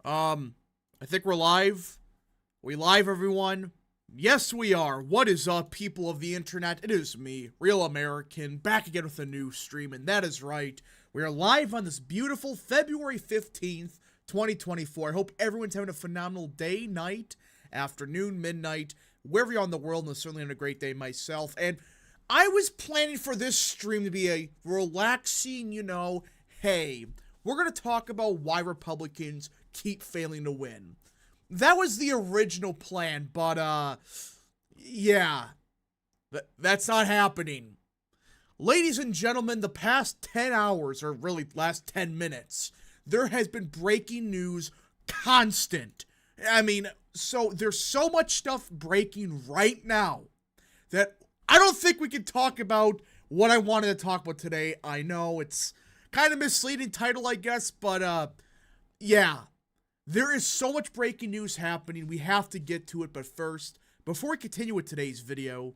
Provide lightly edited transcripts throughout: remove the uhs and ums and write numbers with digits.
I think we're live. We live, everyone? Yes, we are. What is up, people of the internet? It is me, Real American, back again with a new stream, and that is right. We are live on this beautiful February 15th, 2024. I hope everyone's having a phenomenal day, night, afternoon, midnight, wherever you're in the world, and I'm certainly having a great day myself. And I was planning for this stream to be a relaxing, hey, we're going to talk about why Republicans keep failing to win. That was the original plan, but, yeah, that's not happening. Ladies and gentlemen, the past 10 hours, or really last 10 minutes, there has been breaking news constant. I mean, so there's so much stuff breaking right now that I don't think we can talk about what I wanted to talk about today. I know it's kind of misleading title, I guess, but, yeah. There is so much breaking news happening, we have to get to it, but first, before we continue with today's video,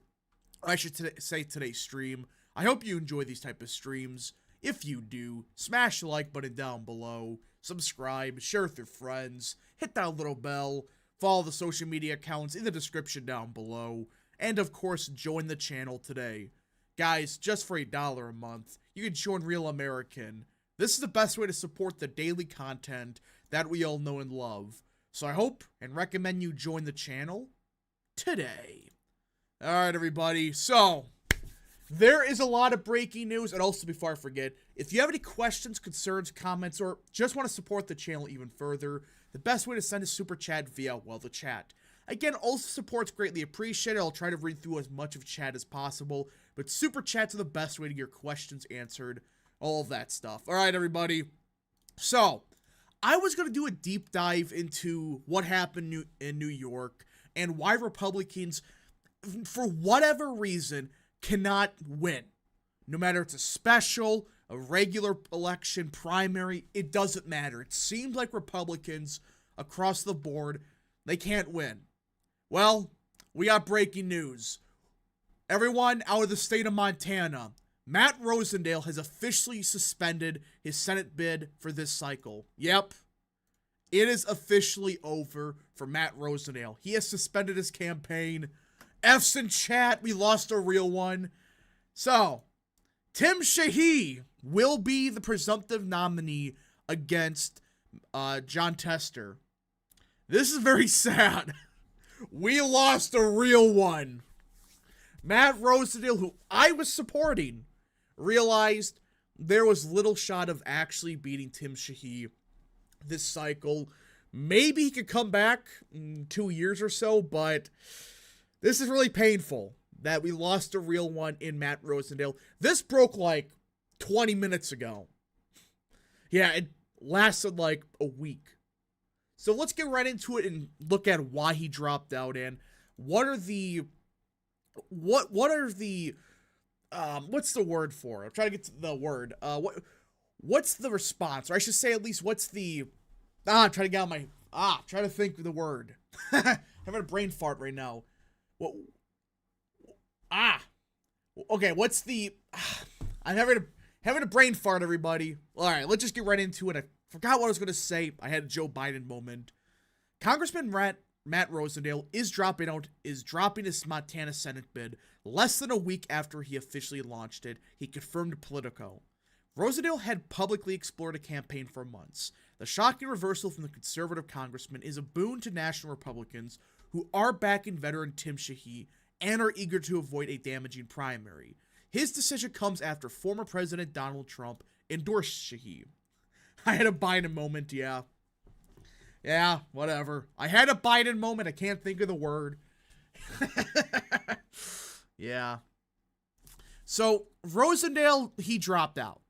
or I should say today's stream, I hope you enjoy these type of streams. If you do, smash the like button down below, subscribe, share with your friends, hit that little bell, follow the social media accounts in the description down below, and of course, join the channel today. Guys, just for $1 a month, you can join Real American. This is the best way to support the daily content that we all know and love. So I hope and recommend you join the channel today. Alright, everybody. So, there is a lot of breaking news. And also, before I forget, if you have any questions, concerns, comments, or just want to support the channel even further, the best way to send a super chat via, well, the chat. Again, also support's greatly appreciated. I'll try to read through as much of chat as possible. But super chats are the best way to get your questions answered. All of that stuff. Alright, everybody. So, I was going to do a deep dive into what happened in New York and why Republicans, for whatever reason, cannot win. No matter if it's a special, a regular election, primary, it doesn't matter. It seems like Republicans across the board, they can't win. Well, we got breaking news. Everyone out of the state of Montana, Matt Rosendale has officially suspended his Senate bid for this cycle. Yep. It is officially over for Matt Rosendale. He has suspended his campaign. F's in chat. We lost a real one. So, Tim Sheehy will be the presumptive nominee against Jon Tester. This is very sad. We lost a real one. Matt Rosendale, who I was supporting, realized there was little shot of actually beating Tim Sheehy this cycle. Maybe he could come back in 2 years or so, but this is really painful that we lost a real one in Matt Rosendale. This broke like 20 minutes ago. Yeah, it lasted like a week. So let's get right into it and look at why he dropped out and what are the what's the word for it? I'm trying to get to the word. What's the response? Or I should say at least what's the... I'm trying to get out my... trying to think of the word. I'm having a brain fart right now. Okay, what's the... I'm having a brain fart, everybody. Alright, let's just get right into it. I forgot what I was going to say. I had a Joe Biden moment. Congressman Matt Rosendale is dropping his Montana Senate bid less than a week after he officially launched it. He confirmed to Politico. Rosendale had publicly explored a campaign for months. The shocking reversal from the conservative congressman is a boon to national Republicans who are backing veteran Tim Sheehy and are eager to avoid a damaging primary. His decision comes after former President Donald Trump endorsed Sheehy. I had a Biden moment, yeah. Yeah, whatever. I had a Biden moment. I can't think of the word. Yeah. So, Rosendale, he dropped out.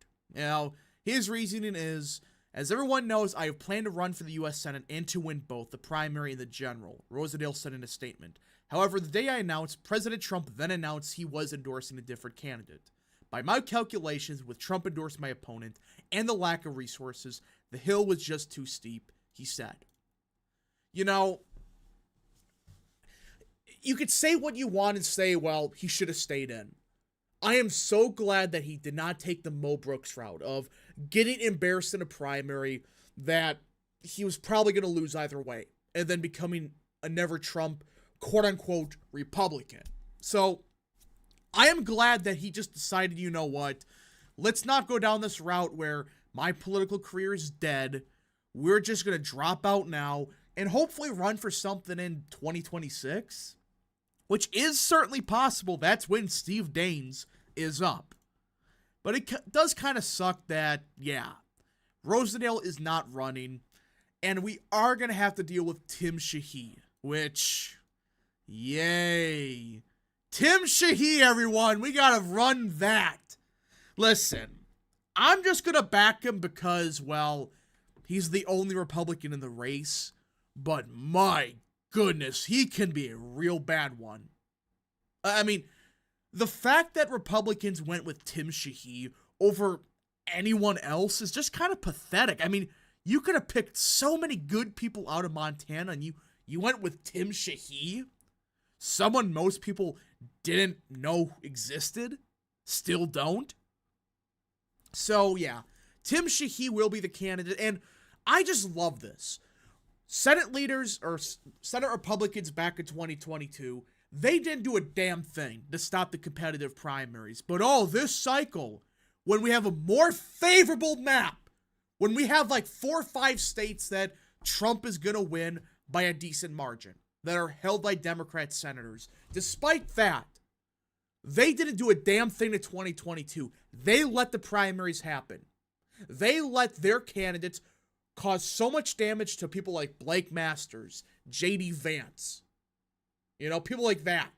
His reasoning is, as everyone knows, I have planned to run for the U.S. Senate and to win both the primary and the general, Rosendale said in a statement. However, the day I announced, President Trump then announced he was endorsing a different candidate. By my calculations, with Trump endorsing my opponent and the lack of resources, the hill was just too steep, he said. You could say what you want and say, well, he should have stayed in. I am so glad that he did not take the Mo Brooks route of getting embarrassed in a primary that he was probably going to lose either way, and then becoming a never Trump, quote unquote, Republican. So I am glad that he just decided, you know what, let's not go down this route where my political career is dead. We're just going to drop out now and hopefully run for something in 2026, which is certainly possible. That's when Steve Daines is up. But it does kind of suck that, yeah, Rosendale is not running, and we are going to have to deal with Tim Sheehy, which, yay. Tim Sheehy, everyone, we got to run that. Listen, I'm just going to back him because, well, he's the only Republican in the race, but my goodness, he can be a real bad one. I mean, the fact that Republicans went with Tim Sheehy over anyone else is just kind of pathetic. I mean, you could have picked so many good people out of Montana, and you went with Tim Sheehy, someone most people didn't know existed, still don't. So, yeah, Tim Sheehy will be the candidate, and I just love this. Senate leaders, or Senate Republicans back in 2022, they didn't do a damn thing to stop the competitive primaries. But this cycle, when we have a more favorable map, when we have like 4 or 5 states that Trump is going to win by a decent margin, that are held by Democrat senators, despite that, they didn't do a damn thing in 2022. They let the primaries happen. They let their candidates cause so much damage to people like Blake Masters, J.D. Vance, people like that.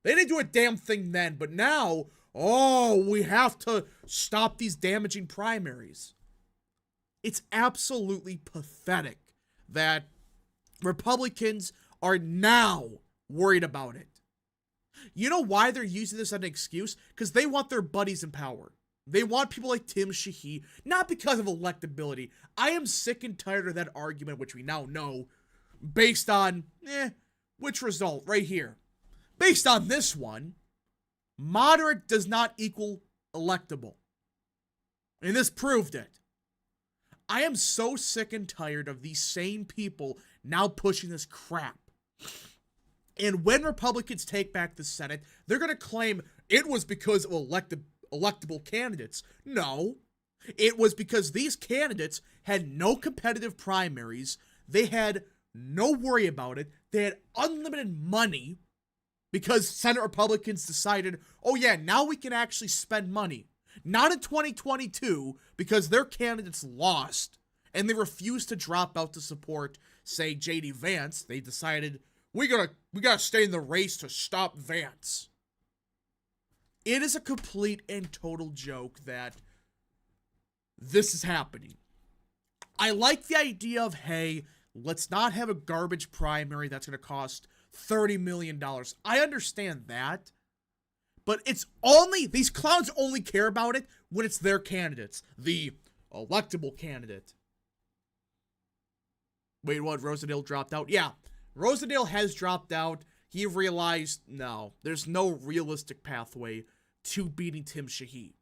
They didn't do a damn thing then, but now, we have to stop these damaging primaries. It's absolutely pathetic that Republicans are now worried about it. You know why they're using this as an excuse? Because they want their buddies in power. They want people like Tim Sheehy, not because of electability. I am sick and tired of that argument, which we now know, based on, which result? Right here. Based on this one, moderate does not equal electable. And this proved it. I am so sick and tired of these same people now pushing this crap. And when Republicans take back the Senate, they're going to claim it was because of electable candidates. No, it was because these candidates had no competitive primaries. They had no worry about it. They had unlimited money because Senate Republicans decided, now we can actually spend money. Not in 2022 because their candidates lost and they refused to drop out to support, say, J.D. Vance. They decided, we gotta stay in the race to stop Vance. It is a complete and total joke that this is happening. I like the idea of, hey, let's not have a garbage primary that's going to cost $30 million. I understand that. But these clowns only care about it when it's their candidates. The electable candidate. Wait, what? Rosendale dropped out? Yeah, Rosendale has dropped out. He realized, no, there's no realistic pathway to beating Tim Sheehy.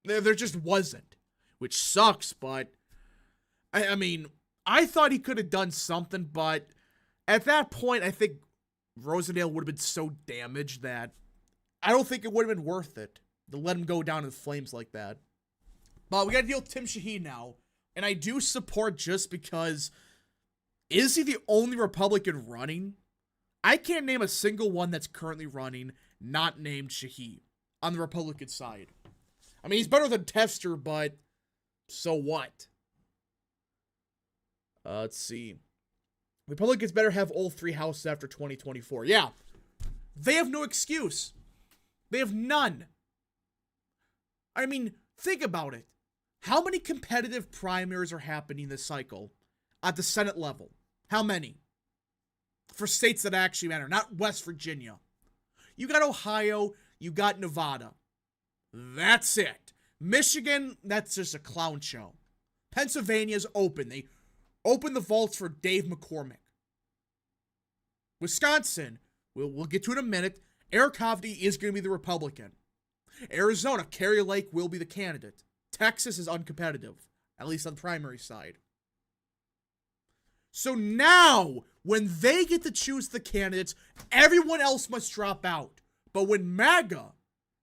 There just wasn't. Which sucks, but I mean, I thought he could have done something, but at that point, I think Rosendale would have been so damaged that I don't think it would have been worth it to let him go down in flames like that. But we got to deal with Tim Sheehy now, and I do support just because, is he the only Republican running? I can't name a single one that's currently running not named Sheehy on the Republican side. I mean, he's better than Tester, but so what? Let's see. Republicans better have all 3 houses after 2024. Yeah. They have no excuse. They have none. I mean, think about it. How many competitive primaries are happening this cycle at the Senate level? How many? For states that actually matter, not West Virginia. You got Ohio, you got Nevada. That's it. Michigan, that's just a clown show. Pennsylvania's open. They open the vaults for Dave McCormick. Wisconsin, we'll get to it in a minute. Eric Hovde is going to be the Republican. Arizona, Kari Lake will be the candidate. Texas is uncompetitive, at least on the primary side. So now, when they get to choose the candidates, everyone else must drop out. But when MAGA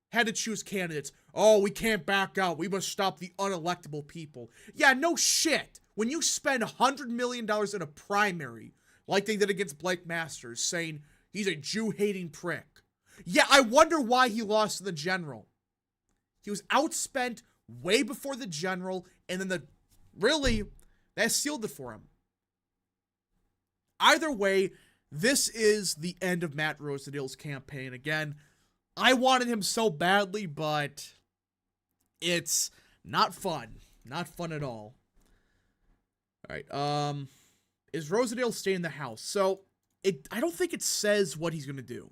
had to choose candidates, oh, we can't back out. We must stop the unelectable people. Yeah, no shit. When you spend $100 million in a primary, like they did against Blake Masters, saying he's a Jew-hating prick. Yeah, I wonder why he lost to the general. He was outspent way before the general, and then that sealed it for him. Either way, this is the end of Matt Rosendale's campaign. Again, I wanted him so badly, but it's not fun. Not fun at all. Alright, is Rosendale staying in the House? So, I don't think it says what he's going to do.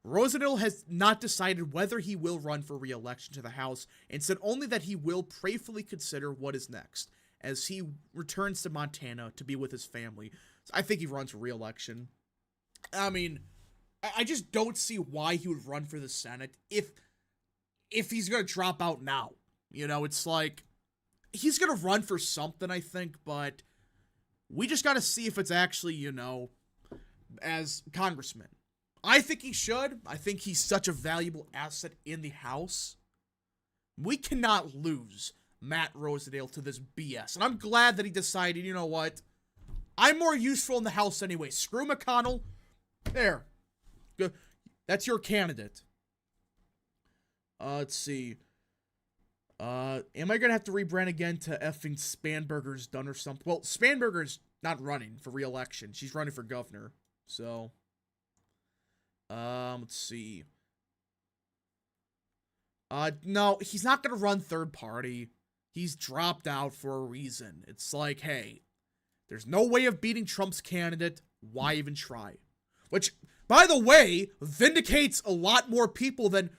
Rosendale has not decided whether he will run for re-election to the House, and said only that he will prayerfully consider what is next, as he returns to Montana to be with his family. So I think he runs for re-election. I mean, I just don't see why he would run for the Senate if he's going to drop out now. You know, it's like, he's going to run for something, I think, but we just got to see if it's actually, you know, as congressman. I think he should. I think he's such a valuable asset in the House. We cannot lose Matt Rosendale to this BS. And I'm glad that he decided, you know what? I'm more useful in the House anyway. Screw McConnell. There. Good. That's your candidate. Let's see. Am I gonna have to rebrand again to effing Spanberger's done or something? Well, Spanberger's not running for re-election. She's running for governor. So, let's see. No, he's not gonna run third party. He's dropped out for a reason. It's like, hey, there's no way of beating Trump's candidate. Why even try? Which, by the way, vindicates a lot more people than...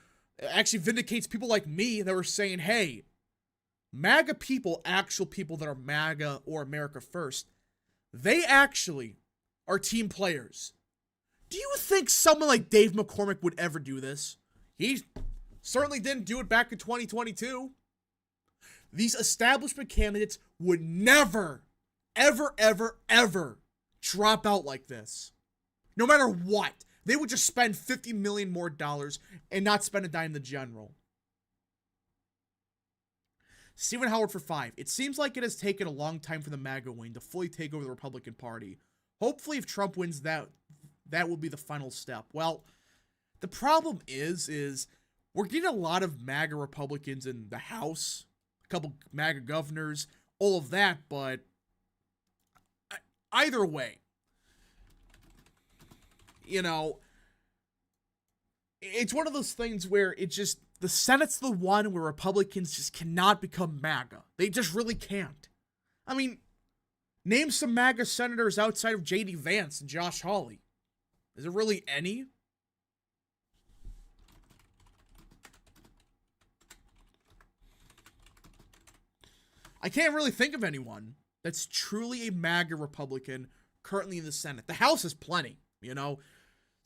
Actually vindicates people like me that were saying, hey, MAGA people, actual people that are MAGA or America First, they actually are team players. Do you think someone like Dave McCormick would ever do this? He certainly didn't do it back in 2022. These establishment candidates would never, ever, ever, ever drop out like this. No matter what. They would just spend $50 million more and not spend a dime in the general. Stephen Howard for 5. It seems like it has taken a long time for the MAGA wing to fully take over the Republican Party. Hopefully, if Trump wins, that will be the final step. Well, the problem is we're getting a lot of MAGA Republicans in the House, a couple MAGA governors, all of that, but either way, you know, it's one of those things where it just, the Senate's the one where Republicans just cannot become MAGA. They just really can't. I mean, name some MAGA senators outside of J.D. Vance and Josh Hawley. Is there really any? I can't really think of anyone that's truly a MAGA Republican currently in the Senate. The House is plenty, you know.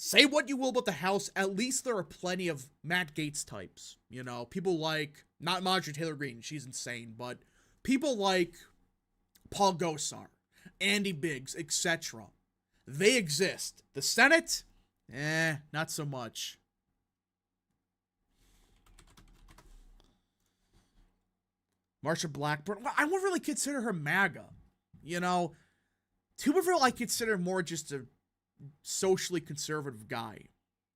Say what you will about the House, at least there are plenty of Matt Gaetz types. You know, people like, not Marjorie Taylor Greene, she's insane, but people like Paul Gosar, Andy Biggs, etc. They exist. The Senate? Not so much. Marsha Blackburn, well, I wouldn't really consider her MAGA. You know, Tuberville I consider more just a socially conservative guy.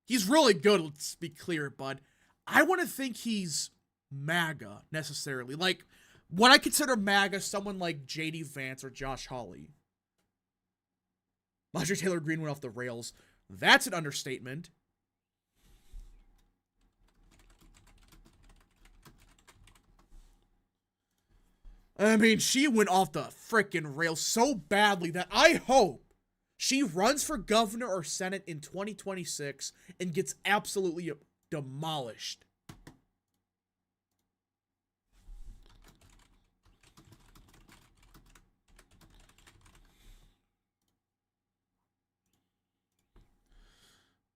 He's really good, let's be clear, but I wouldn't think he's MAGA necessarily. Like, when I consider MAGA, someone like J.D. Vance or Josh Hawley. Marjorie Taylor Greene went off the rails. That's an understatement. I mean, she went off the frickin' rails so badly that I hope she runs for governor or senate in 2026 and gets absolutely demolished.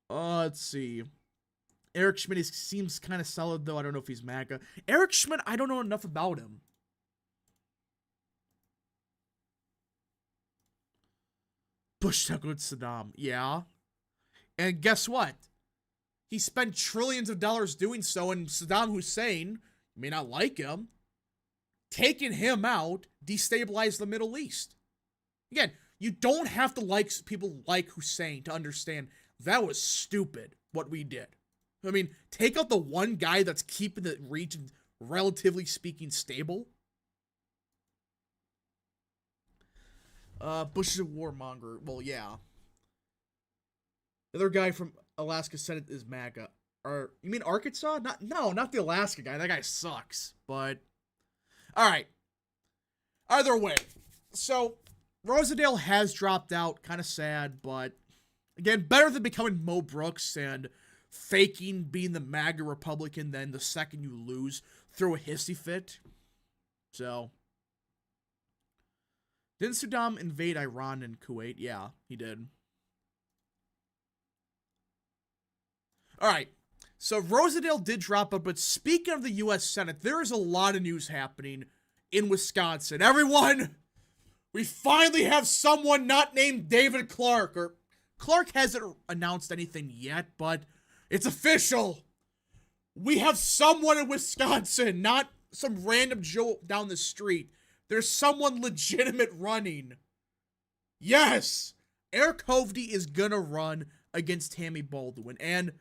Let's see. Eric Schmidt seems kind of solid, though. I don't know if he's MAGA. Eric Schmidt, I don't know enough about him. Bush took out Saddam. Yeah. And guess what? He spent trillions of dollars doing so, and Saddam Hussein, you may not like him, taking him out destabilized the Middle East. Again, you don't have to like people like Hussein to understand that was stupid what we did. I mean, take out the one guy that's keeping the region, relatively speaking, stable. Bush is a warmonger. Well, yeah. The other guy from Alaska Senate is MAGA. Or you mean Arkansas? Not the Alaska guy. That guy sucks. But all right. Either way, so Rosedale has dropped out. Kind of sad, but again, better than becoming Mo Brooks and faking being the MAGA Republican. Then the second you lose, throw a hissy fit. So, didn't Saddam invade Iran and Kuwait? Yeah, he did. All right. So Rosedale did drop out, but speaking of the U.S. Senate, there is a lot of news happening in Wisconsin. Everyone, we finally have someone not named David Clark, or Clark hasn't announced anything yet, but it's official. We have someone in Wisconsin, not some random Joe down the street. There's someone legitimate running. Yes, Eric Hovde is gonna run against Tammy Baldwin, and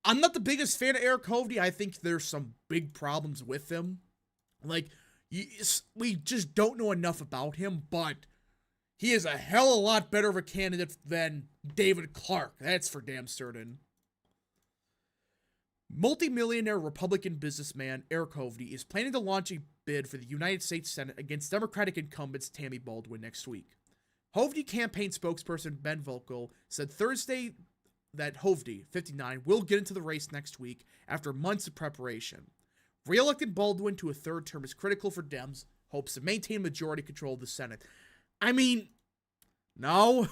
I'm not the biggest fan of Eric Hovde. I think there's some big problems with him. Like, we just don't know enough about him, but he is a hell of a lot better of a candidate than David Clark. That's for damn certain. Multi-millionaire Republican businessman Eric Hovde is planning to launch a bid for the United States Senate against Democratic incumbents Tammy Baldwin next week. Hovde campaign spokesperson Ben Volkel said Thursday that Hovde, 59, will get into the race next week after months of preparation. Re-electing Baldwin to a third term is critical for Dems' hopes to maintain majority control of the Senate. I mean, no.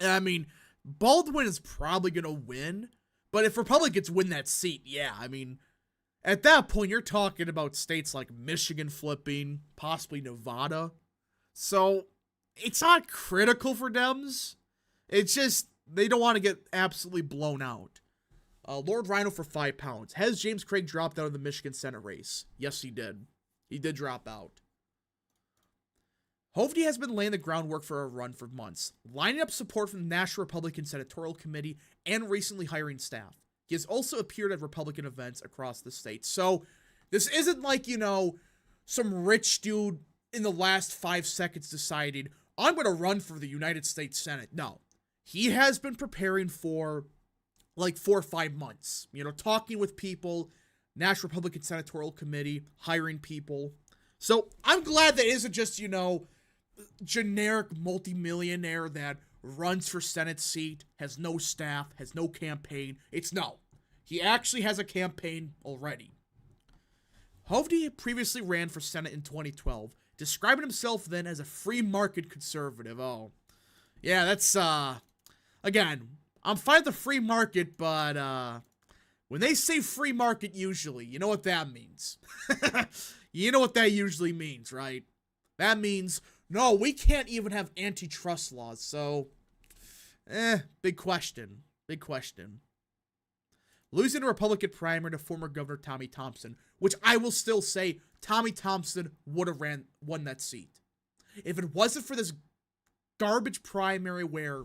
I mean, Baldwin is probably going to win, but if Republicans win that seat, yeah, I mean, at that point, you're talking about states like Michigan flipping, possibly Nevada. So, it's not critical for Dems. It's just, they don't want to get absolutely blown out. Lord Rhino for £5. Has James Craig dropped out of the Michigan Senate race? Yes, he did. He did drop out. Hovde has been laying the groundwork for a run for months, lining up support from the National Republican Senatorial Committee and recently hiring staff. He has also appeared at Republican events across the state. So, this isn't like, you know, some rich dude in the last 5 seconds decided, I'm going to run for the United States Senate. No. He has been preparing for like 4 or 5 months, you know, talking with people, National Republican Senatorial Committee, hiring people. So I'm glad that isn't just, you know, generic multimillionaire that runs for Senate seat, has no staff, has no campaign. It's no. He actually has a campaign already. Hovde previously ran for Senate in 2012, describing himself then as a free market conservative. Oh, yeah, that's, again, I'm fine with the free market, but, when they say free market usually, you know what that means. You know what that usually means, right? That means, no, we can't even have antitrust laws, so, big question. Big question. Losing a Republican primary to former Governor Tommy Thompson, which I will still say Tommy Thompson would have won that seat. If it wasn't for this garbage primary where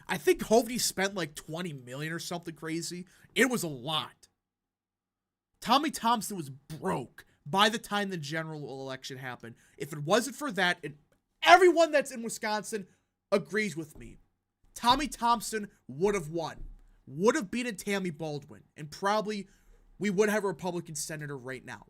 I think Hovde spent like $20 million or something crazy, it was a lot. Tommy Thompson was broke by the time the general election happened. If it wasn't for that, and everyone that's in Wisconsin agrees with me, Tommy Thompson would have won. Would have beaten Tammy Baldwin, and probably we would have a Republican senator right now.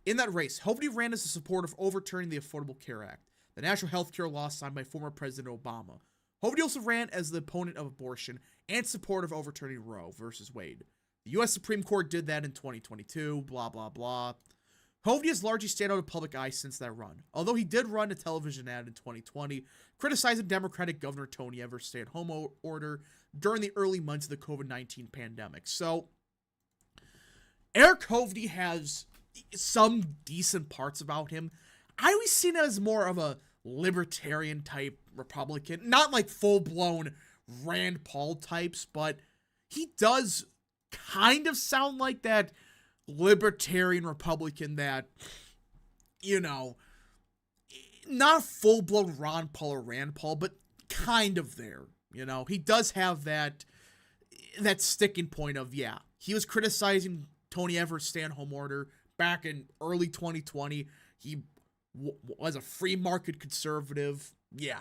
In that race, Hovde ran as a supporter of overturning the Affordable Care Act, the national health care law signed by former President Obama. Hovde also ran as the opponent of abortion and supporter of overturning Roe versus Wade. The U.S. Supreme Court did that in 2022, blah, blah, blah. Hovde has largely stayed out of public eye since that run, although he did run a television ad in 2020 criticizing Democratic Governor Tony Evers' stay-at-home order during the early months of the COVID-19 pandemic. So, Eric Hovde has some decent parts about him. I always seen him as more of a libertarian type Republican. Not like full-blown Rand Paul types, but he does kind of sound like that libertarian Republican that, you know, not full-blown Ron Paul or Rand Paul, but kind of there. You know, he does have that sticking point of, yeah, he was criticizing Tony Everett's stay-at-home order back in early 2020. He was a free market conservative. Yeah.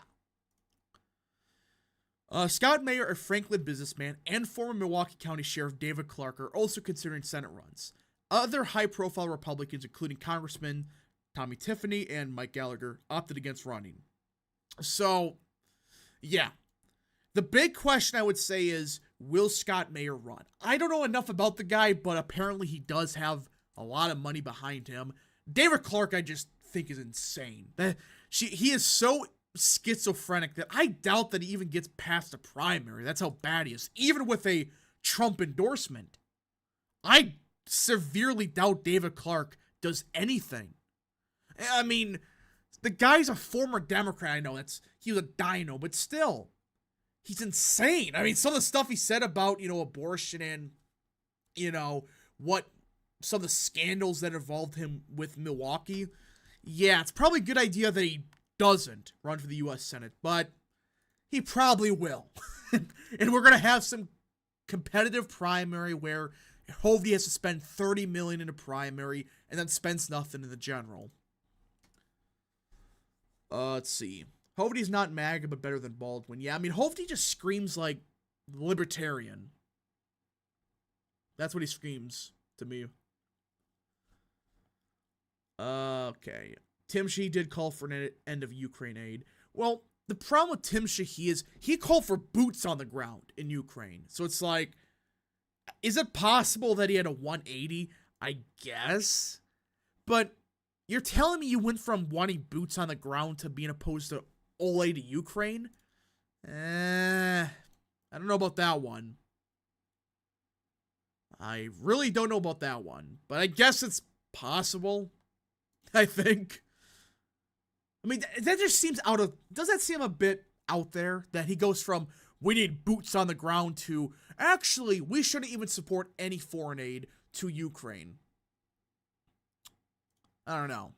Scott Mayer, a Franklin businessman, and former Milwaukee County Sheriff David Clark are also considering Senate runs. Other high-profile Republicans, including Congressman Tommy Tiffany and Mike Gallagher, opted against running. So, yeah. The big question I would say is, will Scott Mayer run? I don't know enough about the guy, but apparently he does have a lot of money behind him. David Clark, I just think, is insane. He is so schizophrenic that I doubt that he even gets past the primary. That's how bad he is. Even with a Trump endorsement, I severely doubt David Clark does anything. I mean, the guy's a former Democrat. I know he was a dino, but still, he's insane. I mean, some of the stuff he said about, abortion and, what some of the scandals that involved him with Milwaukee. Yeah, it's probably a good idea that he doesn't run for the U.S. Senate, but he probably will. And we're going to have some competitive primary where Hovde has to spend $30 million in a primary and then spends nothing in the general. Let's see. Hovde's not MAGA, but better than Baldwin. Yeah, I mean, Hovde just screams like libertarian. That's what he screams to me. Okay. Tim Sheehy did call for an end of Ukraine aid. Well, the problem with Tim Sheehy is he called for boots on the ground in Ukraine. So it's like, is it possible that he had a 180? I guess. But you're telling me you went from wanting boots on the ground to being opposed to all aid to Ukraine? I don't know about that one. I really don't know about that one. But I guess it's possible. I think. I mean, that just seems does that seem a bit out there that he goes from, we need boots on the ground to, actually, we shouldn't even support any foreign aid to Ukraine. I don't know.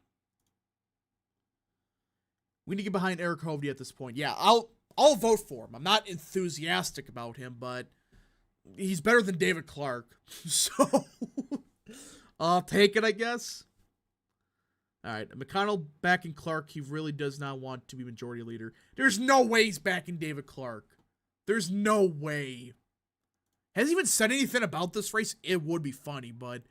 We need to get behind Eric Hovde at this point. Yeah, I'll vote for him. I'm not enthusiastic about him, but he's better than David Clark. So, I'll take it, I guess. All right, McConnell backing Clark. He really does not want to be majority leader. There's no way he's backing David Clark. There's no way. Has he even said anything about this race? It would be funny, but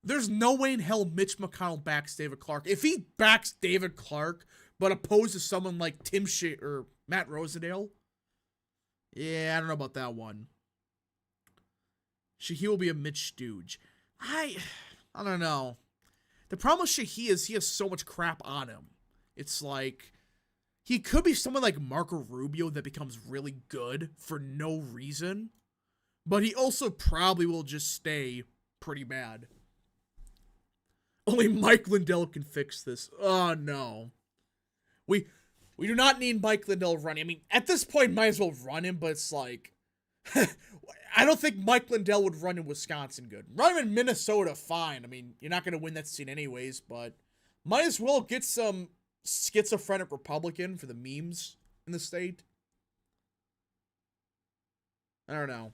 there's no way in hell Mitch McConnell backs David Clark. If he backs David Clark, but opposed to someone like Tim Sheehy or Matt Rosendale, yeah, I don't know about that one. Sheehy will be a Mitch stooge. I don't know. The problem with Sheehy is he has so much crap on him. It's like, he could be someone like Marco Rubio that becomes really good for no reason, but he also probably will just stay pretty bad. Only Mike Lindell can fix this. Oh, no. We do not need Mike Lindell running. I mean, at this point, might as well run him, but it's like, I don't think Mike Lindell would run in Wisconsin good. Run him in Minnesota, fine. I mean, you're not going to win that seat anyways, but might as well get some schizophrenic Republican for the memes in the state. I don't know.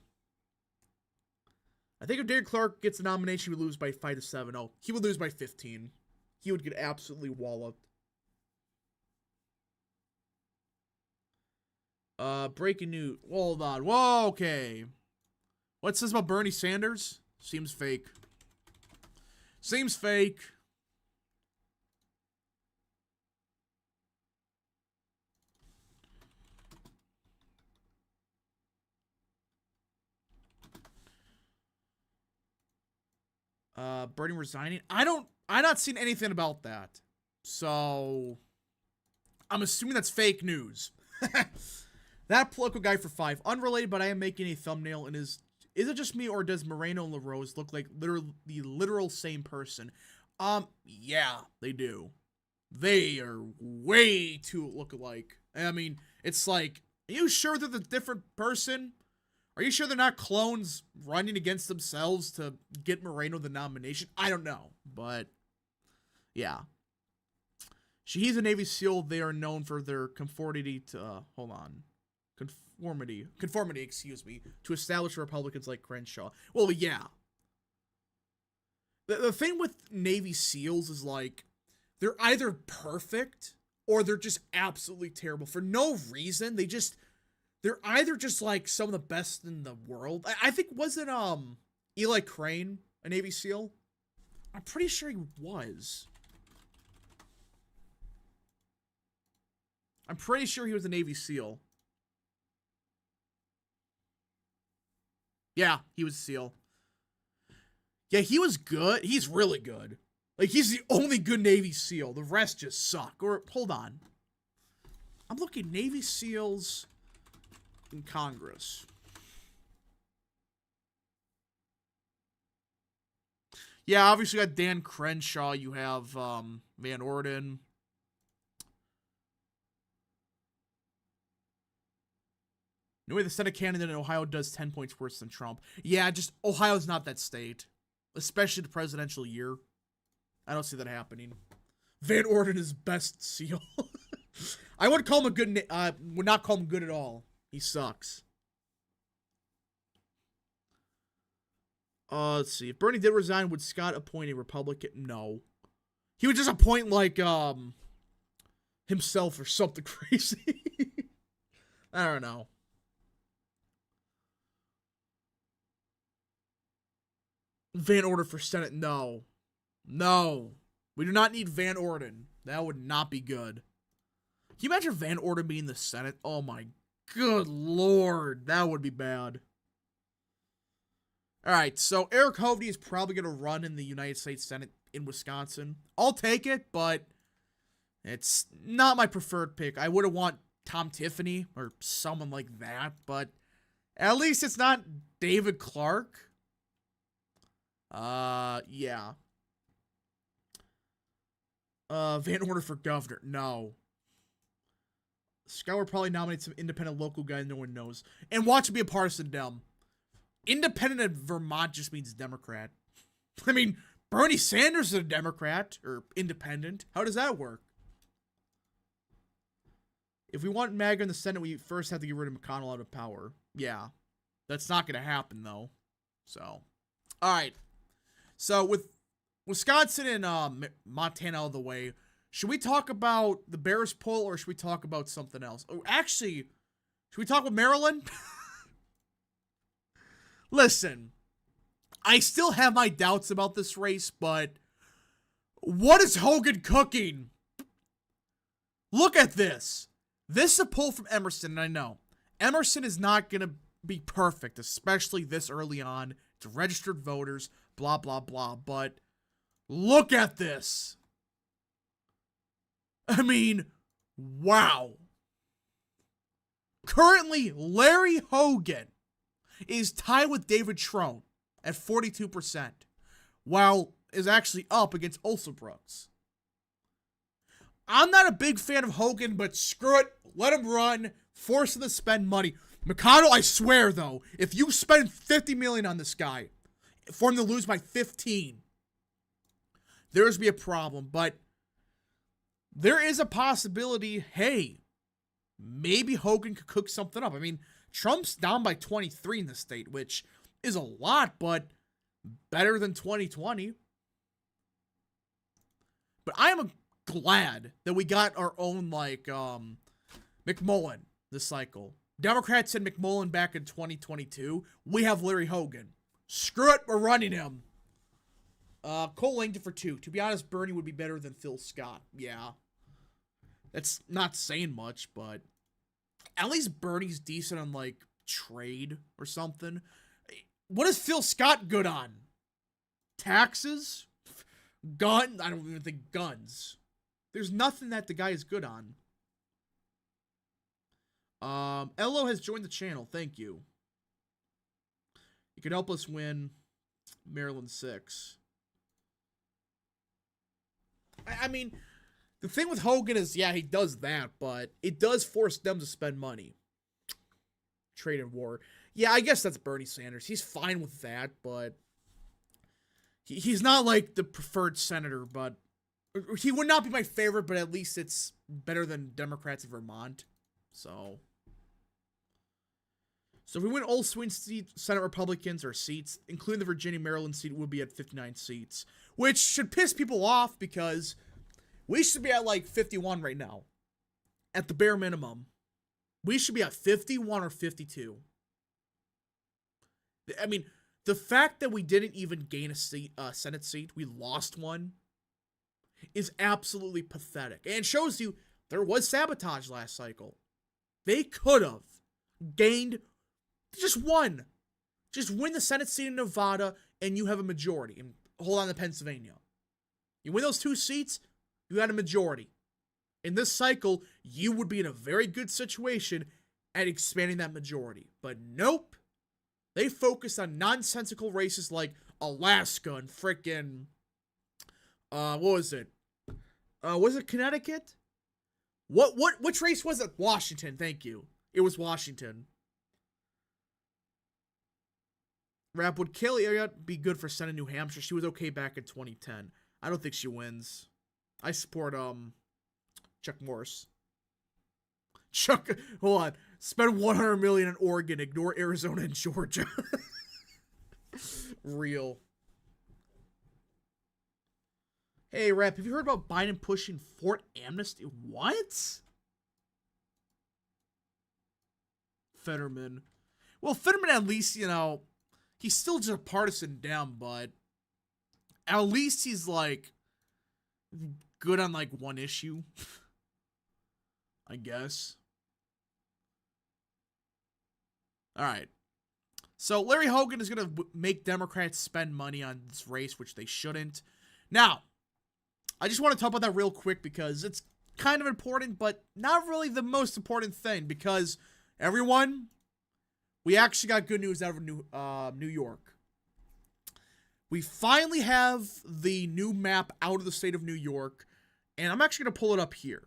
I think if David Clark gets the nomination, he would lose by 5-7. Oh, he would lose by 15. He would get absolutely walloped. Breaking news. Hold on. Whoa, okay. What says about Bernie Sanders? Seems fake. Seems fake. Bernie resigning. I'm not seeing anything about that. So, I'm assuming that's fake news. That political guy for 5. Unrelated, but I am making a thumbnail, and is it just me, or does Moreno and LaRose look like the literal same person? Yeah, they do. They are way too look-alike. I mean, it's like, are you sure they're the different person? Are you sure they're not clones running against themselves to get Moreno the nomination? I don't know, but yeah. He's a Navy SEAL. They are known for their conformity to, conformity, excuse me, to established Republicans like Crenshaw. Well, yeah. The thing with Navy SEALs is like, they're either perfect or they're just absolutely terrible for no reason. They're either just like some of the best in the world. I think, wasn't Eli Crane a Navy SEAL? I'm pretty sure he was. I'm pretty sure he was a Navy SEAL. Yeah, he was a SEAL. Yeah, he was good. He's really good. Like, he's the only good Navy SEAL. The rest just suck. Or, hold on. I'm looking Navy SEALs in Congress. Yeah, obviously you got Dan Crenshaw. You have Van Orden. No way the Senate candidate in Ohio does 10 points worse than Trump. Yeah, just Ohio's not that state. Especially the presidential year. I don't see that happening. Van Orden is best SEAL. I would call him a good, would not call him good at all. He sucks. Let's see. If Bernie did resign, would Scott appoint a Republican? No. He would just appoint, like, himself or something crazy. I don't know. Van Orden for Senate? No. No. We do not need Van Orden. That would not be good. Can you imagine Van Orden being the Senate? Oh my good lord. That would be bad. Alright, so Eric Hovde is probably going to run in the United States Senate in Wisconsin. I'll take it, but it's not my preferred pick. I would have want Tom Tiffany or someone like that, but at least it's not David Clark. Yeah. Van Orden for governor. No. Scott will probably nominate some independent local guy no one knows. And watch it be a partisan dumb. Independent in Vermont just means Democrat. I mean, Bernie Sanders is a Democrat, or independent. How does that work? If we want MAGA in the Senate, we first have to get rid of McConnell out of power. Yeah. That's not going to happen, though. So. Alright. So, with Wisconsin and Montana out of the way, should we talk about the Bears poll, or should we talk about something else? Oh, actually, should we talk about Maryland? Listen, I still have my doubts about this race, but what is Hogan cooking? Look at this. This is a poll from Emerson, and I know. Emerson is not going to be perfect, especially this early on. It's registered voters, blah, blah, blah, but look at this. I mean, wow. Currently, Larry Hogan is tied with David Trone at 42%, while is actually up against Ulsa Brooks. I'm not a big fan of Hogan, but screw it. Let him run. Force him to spend money. McConnell, I swear, though, if you spend $50 million on this guy, for him to lose by 15, there's be a problem. But there is a possibility, hey, maybe Hogan could cook something up. I mean, Trump's down by 23 in the state, which is a lot, but better than 2020. But I am glad that we got our own, like, McMullen this cycle. Democrats said McMullen back in 2022. We have Larry Hogan. Screw it, we're running him. Cole Langdon for 2. To be honest, Bernie would be better than Phil Scott. Yeah. That's not saying much, but at least Bernie's decent on, like, trade or something. What is Phil Scott good on? Taxes? Gun? I don't even think guns. There's nothing that the guy is good on. Elo has joined the channel. Thank you. You can help us win Maryland 6. I mean, The thing with Hogan is, yeah, he does that, but it does force them to spend money. Trade and war. Yeah, I guess that's Bernie Sanders. He's fine with that, but he's not like the preferred senator, but he would not be my favorite, but at least it's better than Democrats in Vermont. So if we win all swing Senate Republicans or seats, including the Virginia, Maryland seat, would be at 59 seats, which should piss people off because we should be at like 51 right now, at the bare minimum. We should be at 51 or 52. I mean, the fact that we didn't even gain a Senate seat, we lost one, is absolutely pathetic. And it shows you there was sabotage last cycle. They could have gained just one. Just win the Senate seat in Nevada and you have a majority. And hold on to Pennsylvania. You win those 2 seats, you had a majority. In this cycle, you would be in a very good situation at expanding that majority. But nope. They focused on nonsensical races like Alaska and frickin' what was it? Was it Connecticut? Which race was it? Washington, thank you. It was Washington. Rap, would Kelly Ayotte be good for Senate New Hampshire? She was okay back in 2010. I don't think she wins. I support Chuck Norris. Hold on. Spend $100 million in Oregon, ignore Arizona and Georgia. Real. Hey, Rap, have you heard about Biden pushing Fort amnesty? What? Fetterman. Well, Fetterman at least, he's still just a partisan Dem, but at least he's, like, good on, like, one issue. I guess. Alright. So, Larry Hogan is going to make Democrats spend money on this race, which they shouldn't. Now, I just want to talk about that real quick because it's kind of important, but not really the most important thing. Because, everyone, we actually got good news out of New York. We finally have the new map out of the state of New York, and I'm actually going to pull it up here.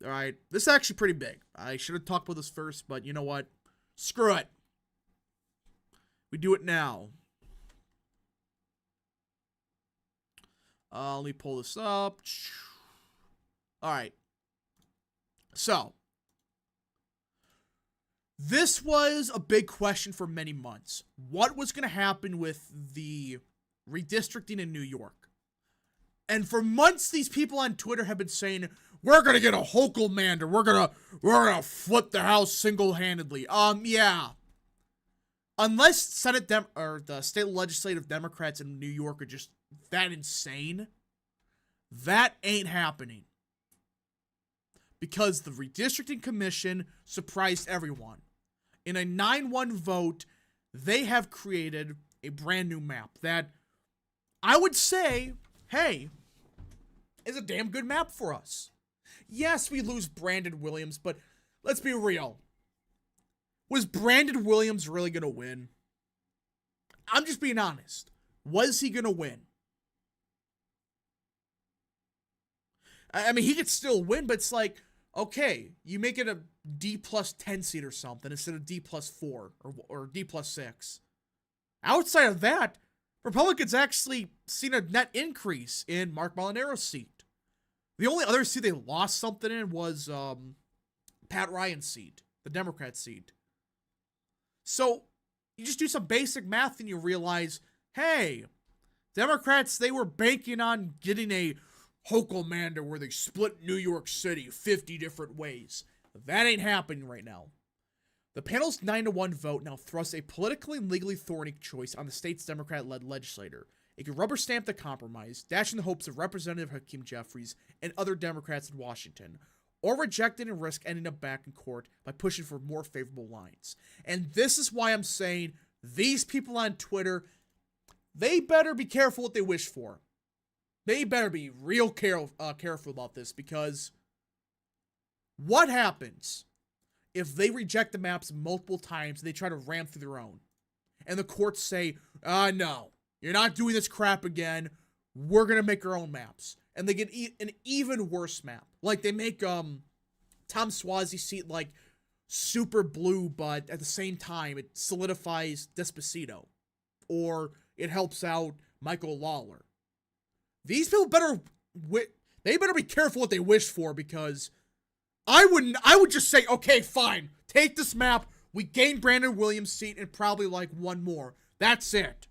Alright, this is actually pretty big. I should have talked about this first, but you know what? Screw it. We do it now. Let me pull this up. Alright. So, this was a big question for many months. What was going to happen with the redistricting in New York? And for months, these people on Twitter have been saying, we're going to get a Hochulmander. We're going to flip the House single-handedly. Yeah. Unless the state legislative Democrats in New York are just that insane, that ain't happening. Because the redistricting commission surprised everyone. In a 9-1 vote, they have created a brand new map that I would say, hey, is a damn good map for us. Yes, we lose Brandon Williams, but let's be real. Was Brandon Williams really going to win? I'm just being honest. Was he going to win? I mean, he could still win, but it's like, okay, you make it a D plus 10 seat or something instead of D plus 4 or D plus 6. Outside of that, Republicans actually seen a net increase in Mark Molinaro's seat. The only other seat they lost something in was Pat Ryan's seat, the Democrat seat. So, you just do some basic math and you realize, hey, Democrats, they were banking on getting a Hochulmander where they split New York City 50 different ways. That ain't happening right now. The panel's 9-1 vote now thrusts a politically and legally thorny choice on the state's Democrat-led legislator. It could rubber stamp the compromise, dashing the hopes of Representative Hakeem Jeffries and other Democrats in Washington, or reject it and risk ending up back in court by pushing for more favorable lines. And this is why I'm saying these people on Twitter, they better be careful what they wish for. They better be real careful about this, because what happens if they reject the maps multiple times and they try to ram through their own? And the courts say, no, you're not doing this crap again. We're going to make our own maps. and they get an even worse map. Like, they make Tom Suozzi's seat, like, super blue, but at the same time, it solidifies Despacito. Or it helps out Michael Lawler. These people better be careful what they wish for, because I would just say, okay, fine, take this map, we gain Brandon Williams' seat and probably like one more. That's it.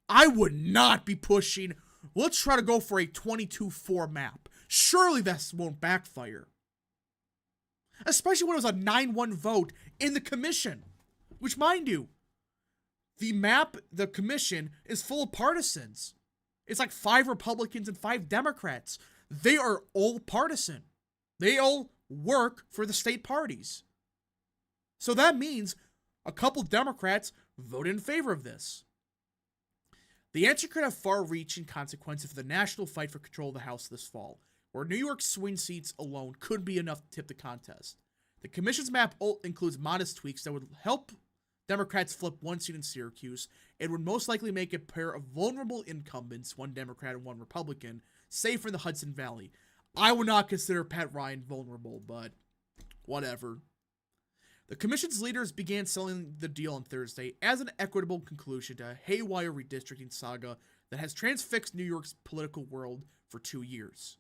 I would not be pushing, let's try to go for a 22-4 map. Surely this won't backfire. Especially when it was a 9-1 vote in the commission. Which, mind you, the commission is full of partisans. It's like 5 Republicans and 5 Democrats. They are all partisan. They all work for the state parties. So that means a couple Democrats voted in favor of this. The answer could have far-reaching consequences for the national fight for control of the House this fall, where New York's swing seats alone could be enough to tip the contest. The commission's map includes modest tweaks that would help Democrats flip one seat in Syracuse, and would most likely make a pair of vulnerable incumbents, one Democrat and one Republican, safer in the Hudson Valley. I would not consider Pat Ryan vulnerable, but whatever. The commission's leaders began selling the deal on Thursday as an equitable conclusion to a haywire redistricting saga that has transfixed New York's political world for 2 years.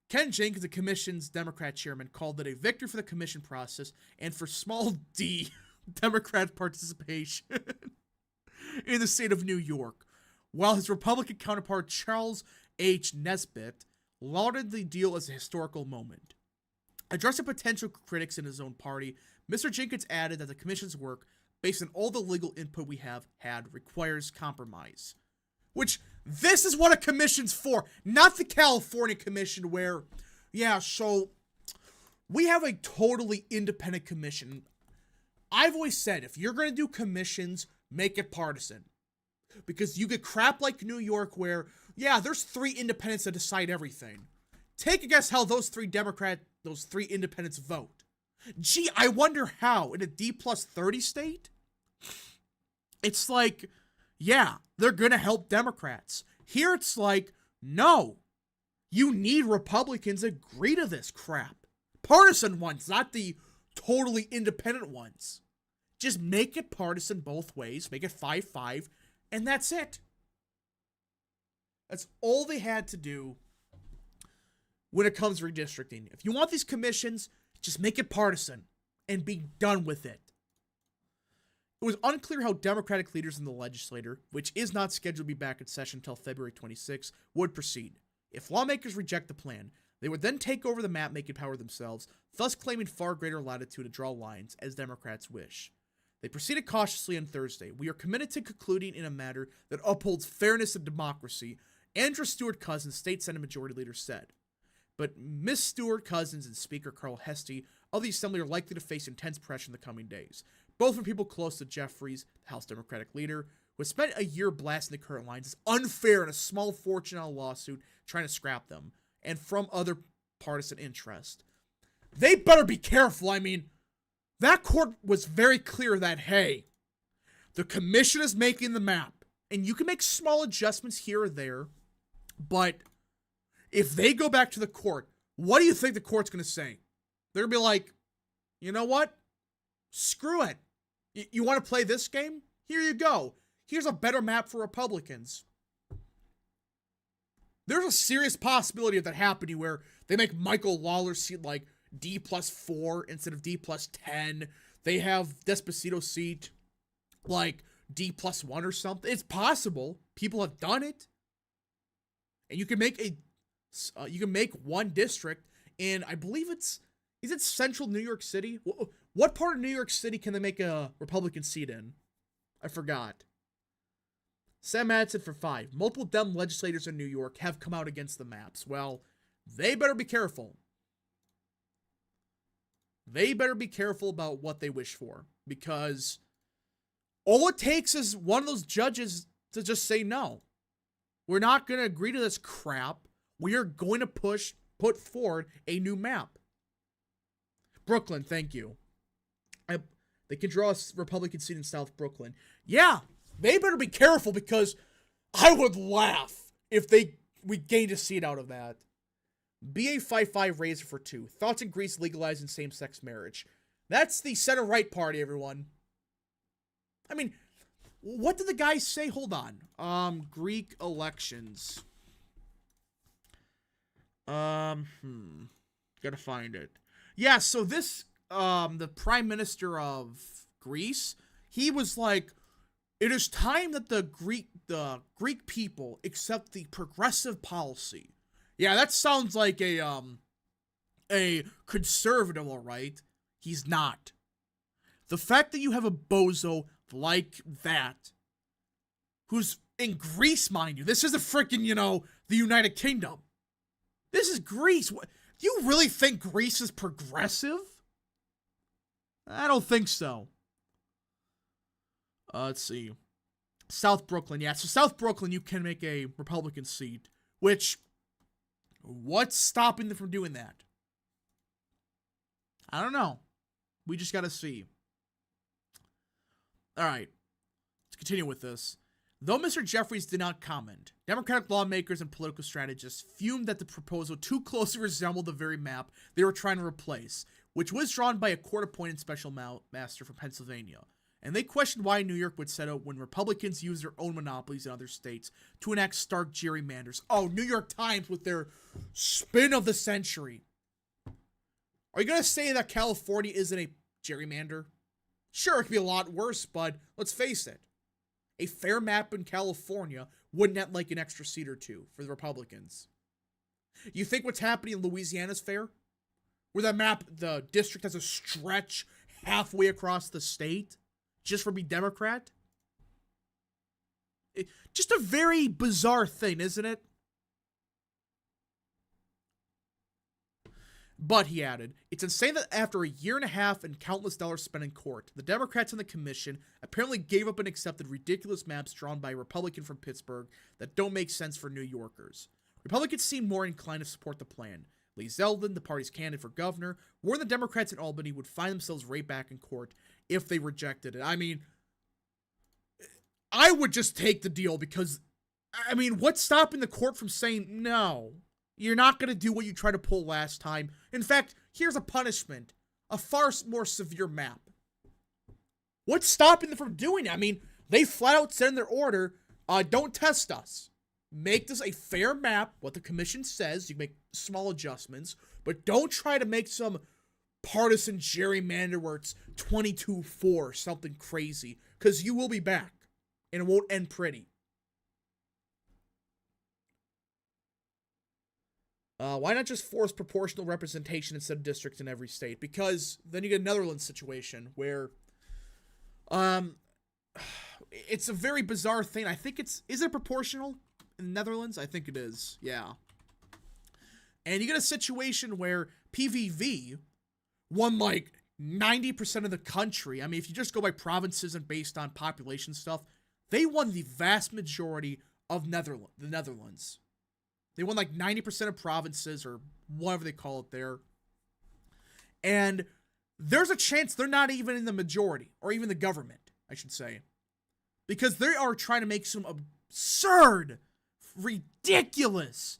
Ken Jenkins, the commission's Democrat chairman, called it a victory for the commission process and for small d Democrat participation in the state of New York, while his Republican counterpart Charles H. Nesbitt lauded the deal as a historical moment. Addressing potential critics in his own party, Mr. Jenkins added that the commission's work, based on all the legal input we have had, requires compromise. Which, this is what a commission's for, not the California Commission where, yeah, so we have a totally independent commission. I've always said, if you're going to do commissions, make it partisan. Because you get crap like New York where, yeah, there's 3 independents that decide everything. Take a guess how those 3 independents vote. Gee, I wonder how, in a D+30 state? It's like, yeah, they're gonna help Democrats. Here it's like, no. You need Republicans to agree to this crap. Partisan ones, not the totally independent ones. Just make it partisan both ways, make it 5-5, and that's it. That's all they had to do when it comes to redistricting. If you want these commissions, just make it partisan and be done with it. It was unclear how Democratic leaders in the legislature, which is not scheduled to be back in session until February 26, would proceed. If lawmakers reject the plan, they would then take over the map-making power themselves, thus claiming far greater latitude to draw lines as Democrats wish. They proceeded cautiously on Thursday. We are committed to concluding in a manner that upholds fairness and democracy, Andrew Stewart Cousins, State Senate Majority Leader, said. But Ms. Stewart Cousins and Speaker Carl Heastie of the Assembly are likely to face intense pressure in the coming days, both from people close to Jeffries, the House Democratic leader, who has spent a year blasting the current lines as unfair and a small fortune on a lawsuit trying to scrap them, and from other partisan interest. They better be careful. I mean, that court was very clear that, hey, the commission is making the map, and you can make small adjustments here or there, but if they go back to the court, what do you think the court's going to say? They're going to be like, you know what? Screw it. You want to play this game? Here you go. Here's a better map for Republicans. There's a serious possibility of that happening where they make Michael Lawler's seat like D+4 instead of D+10. They have Despacito's seat like D+1 or something. It's possible. People have done it. And you can make one district in, I believe is it central New York City? What part of New York City can they make a Republican seat in? I forgot. Sam Madsen for 5. Multiple Dem legislators in New York have come out against the maps. Well, they better be careful. They better be careful about what they wish for. Because all it takes is one of those judges to just say no. We're not going to agree to this crap. We are going to put forward a new map. Brooklyn, thank you. They can draw a Republican seat in South Brooklyn. Yeah, they better be careful because I would laugh if they we gained a seat out of that. BA55 Razor for 2. Thoughts in Greece legalizing same-sex marriage. That's the center-right party, everyone. I mean, what did the guys say? Hold on. Greek elections. Gotta find it. Yeah, so this, the Prime Minister of Greece, he was like, it is time that the Greek people accept the progressive policy. Yeah, that sounds like a conservative, all right. He's not. The fact that you have a bozo like that, who's in Greece, mind you, this isn't freaking, the United Kingdom. This is Greece. What, do you really think Greece is progressive? I don't think so. Let's see. South Brooklyn, yeah. So South Brooklyn, you can make a Republican seat, which, what's stopping them from doing that? I don't know. We just gotta see. Alright. Let's continue with this. Though Mr. Jeffries did not comment, Democratic lawmakers and political strategists fumed that the proposal too closely resembled the very map they were trying to replace, which was drawn by a court-appointed special master from Pennsylvania. And they questioned why New York would set out when Republicans use their own monopolies in other states to enact stark gerrymanders. Oh, New York Times with their spin of the century. Are you going to say that California isn't a gerrymander? Sure, it could be a lot worse, but let's face it. A fair map in California wouldn't net like an extra seat or two for the Republicans. You think what's happening in Louisiana is fair? Where that map, the district has a stretch halfway across the state just for being Democrat? Just a very bizarre thing, isn't it? But, he added, it's insane that after a year and a half and countless dollars spent in court, the Democrats and the commission apparently gave up and accepted ridiculous maps drawn by a Republican from Pittsburgh that don't make sense for New Yorkers. Republicans seem more inclined to support the plan. Lee Zeldin, the party's candidate for governor, warned the Democrats in Albany would find themselves right back in court if they rejected it. I mean, I would just take the deal because, I mean, what's stopping the court from saying no? You're not going to do what you tried to pull last time. In fact, here's a punishment. A far more severe map. What's stopping them from doing it? I mean, they flat out said in their order, don't test us. Make this a fair map, what the commission says. You make small adjustments. But don't try to make some partisan gerrymander where it's 22-4, something crazy. Because you will be back. And it won't end pretty. Why not just force proportional representation instead of districts in every state? Because then you get a Netherlands situation where, it's a very bizarre thing. I think is it proportional in the Netherlands? I think it is, yeah. And you get a situation where PVV won like 90% of the country. I mean, if you just go by provinces and based on population stuff, they won the vast majority of the Netherlands. They won like 90% of provinces or whatever they call it there. And there's a chance they're not even in the majority or even the government, I should say. Because they are trying to make some absurd, ridiculous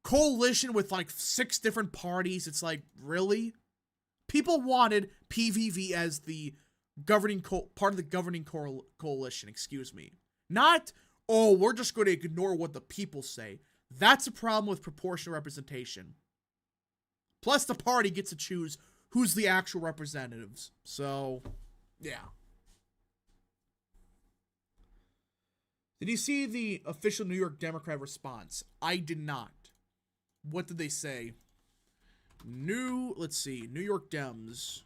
coalition with like 6 different parties. It's like, really? People wanted PVV as the governing part of the governing coalition, excuse me. Not, oh, we're just going to ignore what the people say. That's a problem with proportional representation. Plus, the party gets to choose who's the actual representatives. So, yeah. Did you see the official New York Democrat response? I did not. What did they say? Let's see, New York Dems.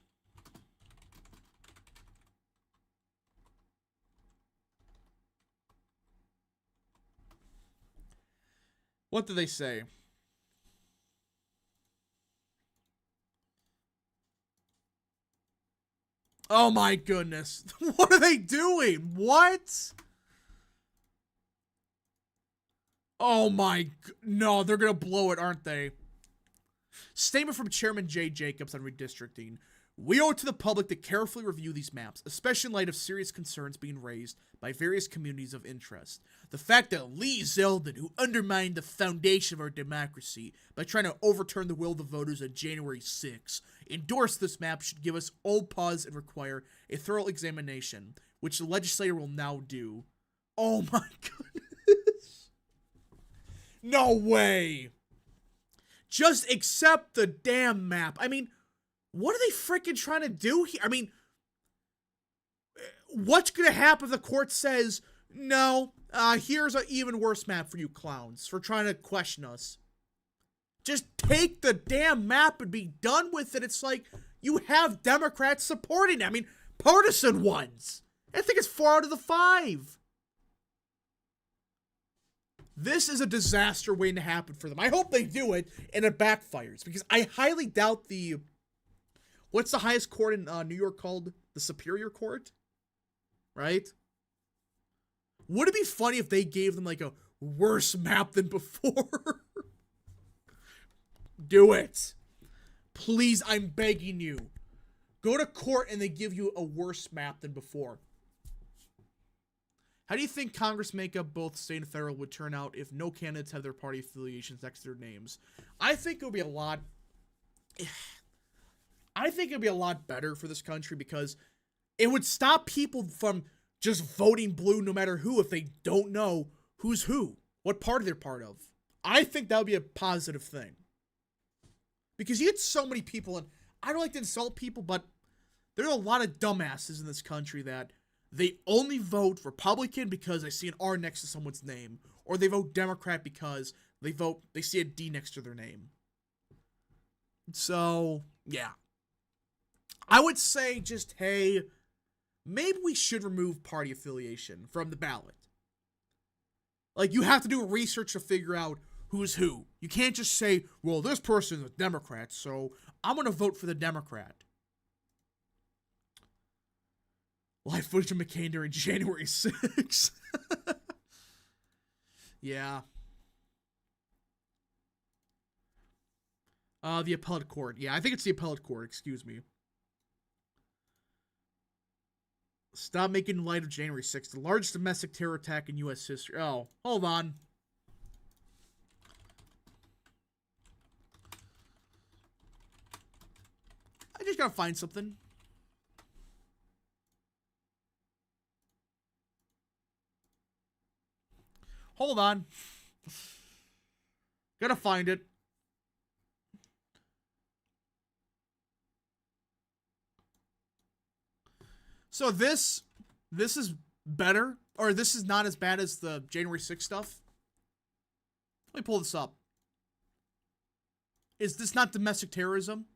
What did they say? Oh my goodness. What are they doing? What? Oh my... No, they're gonna blow it, aren't they? Statement from Chairman Jay Jacobs on redistricting. We owe it to the public to carefully review these maps, especially in light of serious concerns being raised by various communities of interest. The fact that Lee Zeldin, who undermined the foundation of our democracy by trying to overturn the will of the voters on January 6, endorsed this map should give us all pause and require a thorough examination, which the legislator will now do. Oh my goodness. No way. Just accept the damn map. I mean, what are they freaking trying to do here? I mean, what's going to happen if the court says, no, here's an even worse map for you clowns for trying to question us? Just take the damn map and be done with it. It's like you have Democrats supporting it. I mean, partisan ones. I think it's 4 out of the 5. This is a disaster waiting to happen for them. I hope they do it and it backfires, because I highly doubt the... What's the highest court in New York called? The Superior Court? Right? Would it be funny if they gave them like a worse map than before? Do it. Please, I'm begging you. Go to court and they give you a worse map than before. How do you think Congress makeup, both state and federal, would turn out if no candidates have their party affiliations next to their names? I think it would be a lot... I think it would be a lot better for this country, because it would stop people from just voting blue no matter who if they don't know who's who, what party they're part of. I think that would be a positive thing. Because you get so many people, and I don't like to insult people, but there are a lot of dumbasses in this country that they only vote Republican because they see an R next to someone's name, or they vote Democrat because they see a D next to their name. So, yeah. I would say just, hey, maybe we should remove party affiliation from the ballot. Like, you have to do research to figure out who's who. You can't just say, well, this person's a Democrat, so I'm going to vote for the Democrat. Live footage of McCain during January 6th. Yeah. The appellate court. Yeah, I think it's the appellate court, excuse me. Stop making light of January 6th, the largest domestic terror attack in U.S. history. Oh, hold on. I just gotta find something. Hold on. Gotta find it. So this is better, or this is not as bad as the January 6th stuff. Let me pull this up. Is this not domestic terrorism?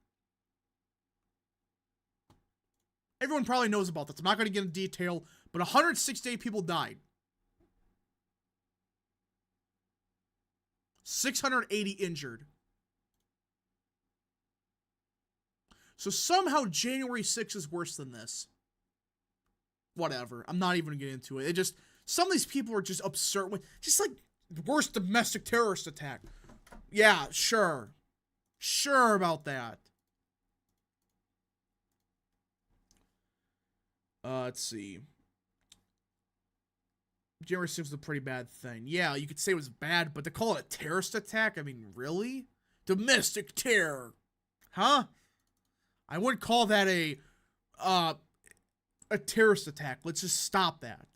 Everyone probably knows about this. I'm not going to get into detail, but 168 people died. 680 injured. So somehow January 6th is worse than this. Whatever. I'm not even going to get into it. It just, some of these people are just absurd. Just like the worst domestic terrorist attack. Yeah, sure. Sure about that. Let's see. January 6th was a pretty bad thing. Yeah, you could say it was bad, but to call it a terrorist attack? I mean, really? Domestic terror. Huh? I wouldn't call that a terrorist attack. Let's just stop that.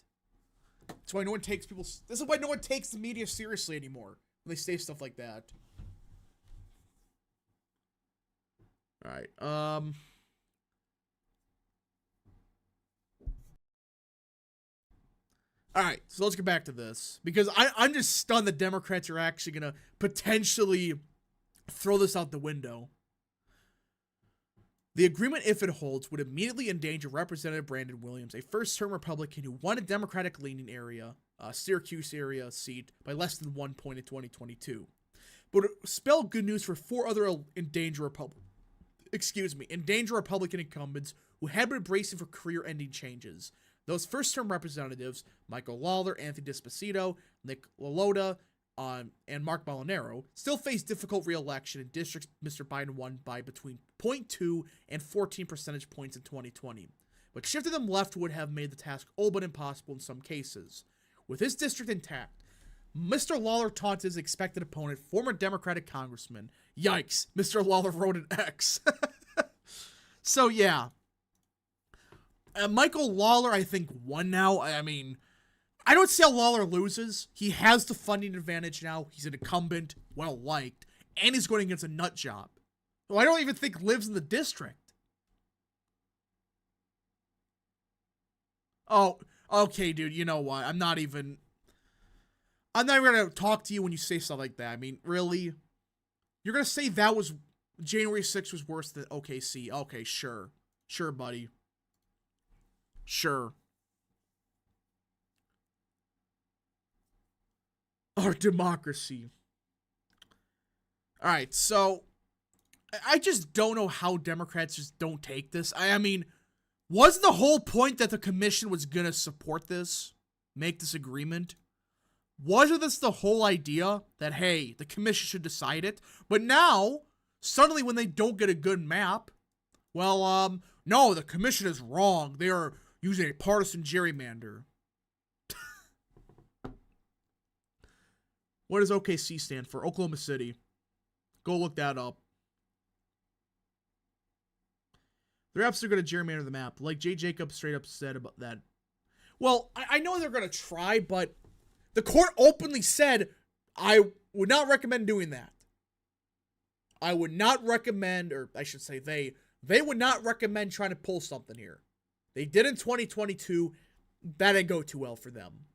That's why no one takes this is why no one takes the media seriously anymore when they say stuff like that. Alright, Alright, so let's get back to this. Because I'm just stunned that Democrats are actually gonna potentially throw this out the window. The agreement, if it holds, would immediately endanger Representative Brandon Williams, a first-term Republican who won a Democratic-leaning area, Syracuse area seat, by less than 1 point in 2022. But it spelled good news for 4 other endangered Republican incumbents who had been bracing for career-ending changes. Those first-term representatives, Michael Lawler, Anthony D'Esposito, Nick LaLota, and Mark Molinaro still face difficult re-election in districts Mr. Biden won by between 0.2 and 14 percentage points in 2020. But shifting them left would have made the task all but impossible in some cases. With his district intact, Mr. Lawler taunted his expected opponent, former Democratic congressman. Yikes, Mr. Lawler wrote an X. So yeah. Michael Lawler, I think, won now. I mean, I don't see how Lawler loses. He has the funding advantage now. He's an incumbent, well-liked, and he's going against a nut job who I don't even think lives in the district. Oh, okay, dude, you know what? I'm not even going to talk to you when you say stuff like that. I mean, really? You're going to say that was January 6th was worse than OKC? Okay, sure. Sure, buddy. Sure. Our democracy. Alright, so I just don't know how Democrats just don't take this. I mean, wasn't the whole point that the commission was gonna support this? Make this agreement? Wasn't this the whole idea that, hey, the commission should decide it? But now, suddenly when they don't get a good map, well, no, the commission is wrong. They are using a partisan gerrymander. What does OKC stand for? Oklahoma City. Go look that up. They're absolutely going to gerrymander the map. Like Jay Jacobs straight up said about that. Well, I know they're going to try, but the court openly said, I would not recommend doing that. I would not recommend, or I should say they would not recommend trying to pull something here. They did in 2022. That didn't go too well for them.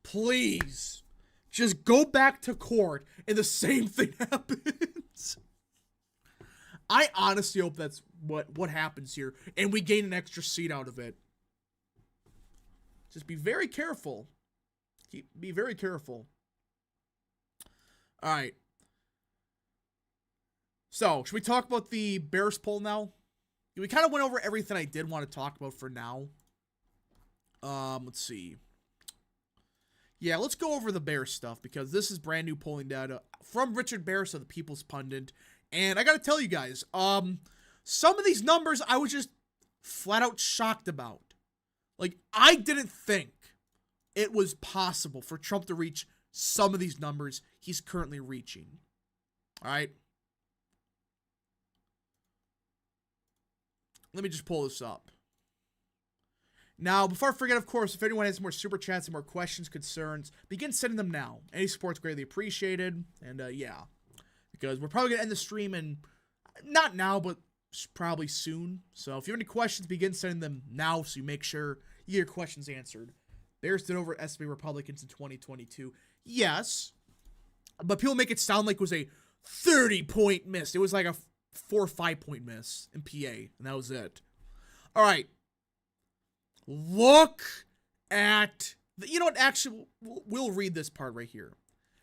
Please, just go back to court and the same thing happens. I honestly hope that's what happens here, and we gain an extra seat out of it. Just be very careful. Be very careful. All right. So, should we talk about the Bears poll now? We kind of went over everything I did want to talk about for now. Let's see. Yeah, let's go over the Bears stuff because this is brand new polling data from Richard Bears of the People's Pundit. And I got to tell you guys, some of these numbers I was just flat out shocked about. Like, I didn't think it was possible for Trump to reach some of these numbers he's currently reaching. All right. Let me just pull this up. Now, before I forget, of course, if anyone has more super chats and more questions, concerns, begin sending them now. Any support's greatly appreciated. And, yeah. Because we're probably going to end the stream in, not now, but probably soon. So if you have any questions, begin sending them now so you make sure you get your questions answered. Bears did over SB Republicans in 2022. Yes. But people make it sound like it was a 30-point miss. It was like a 4 or 5-point miss in PA, and that was it. All right. Look at, you know what, actually, we'll read this part right here.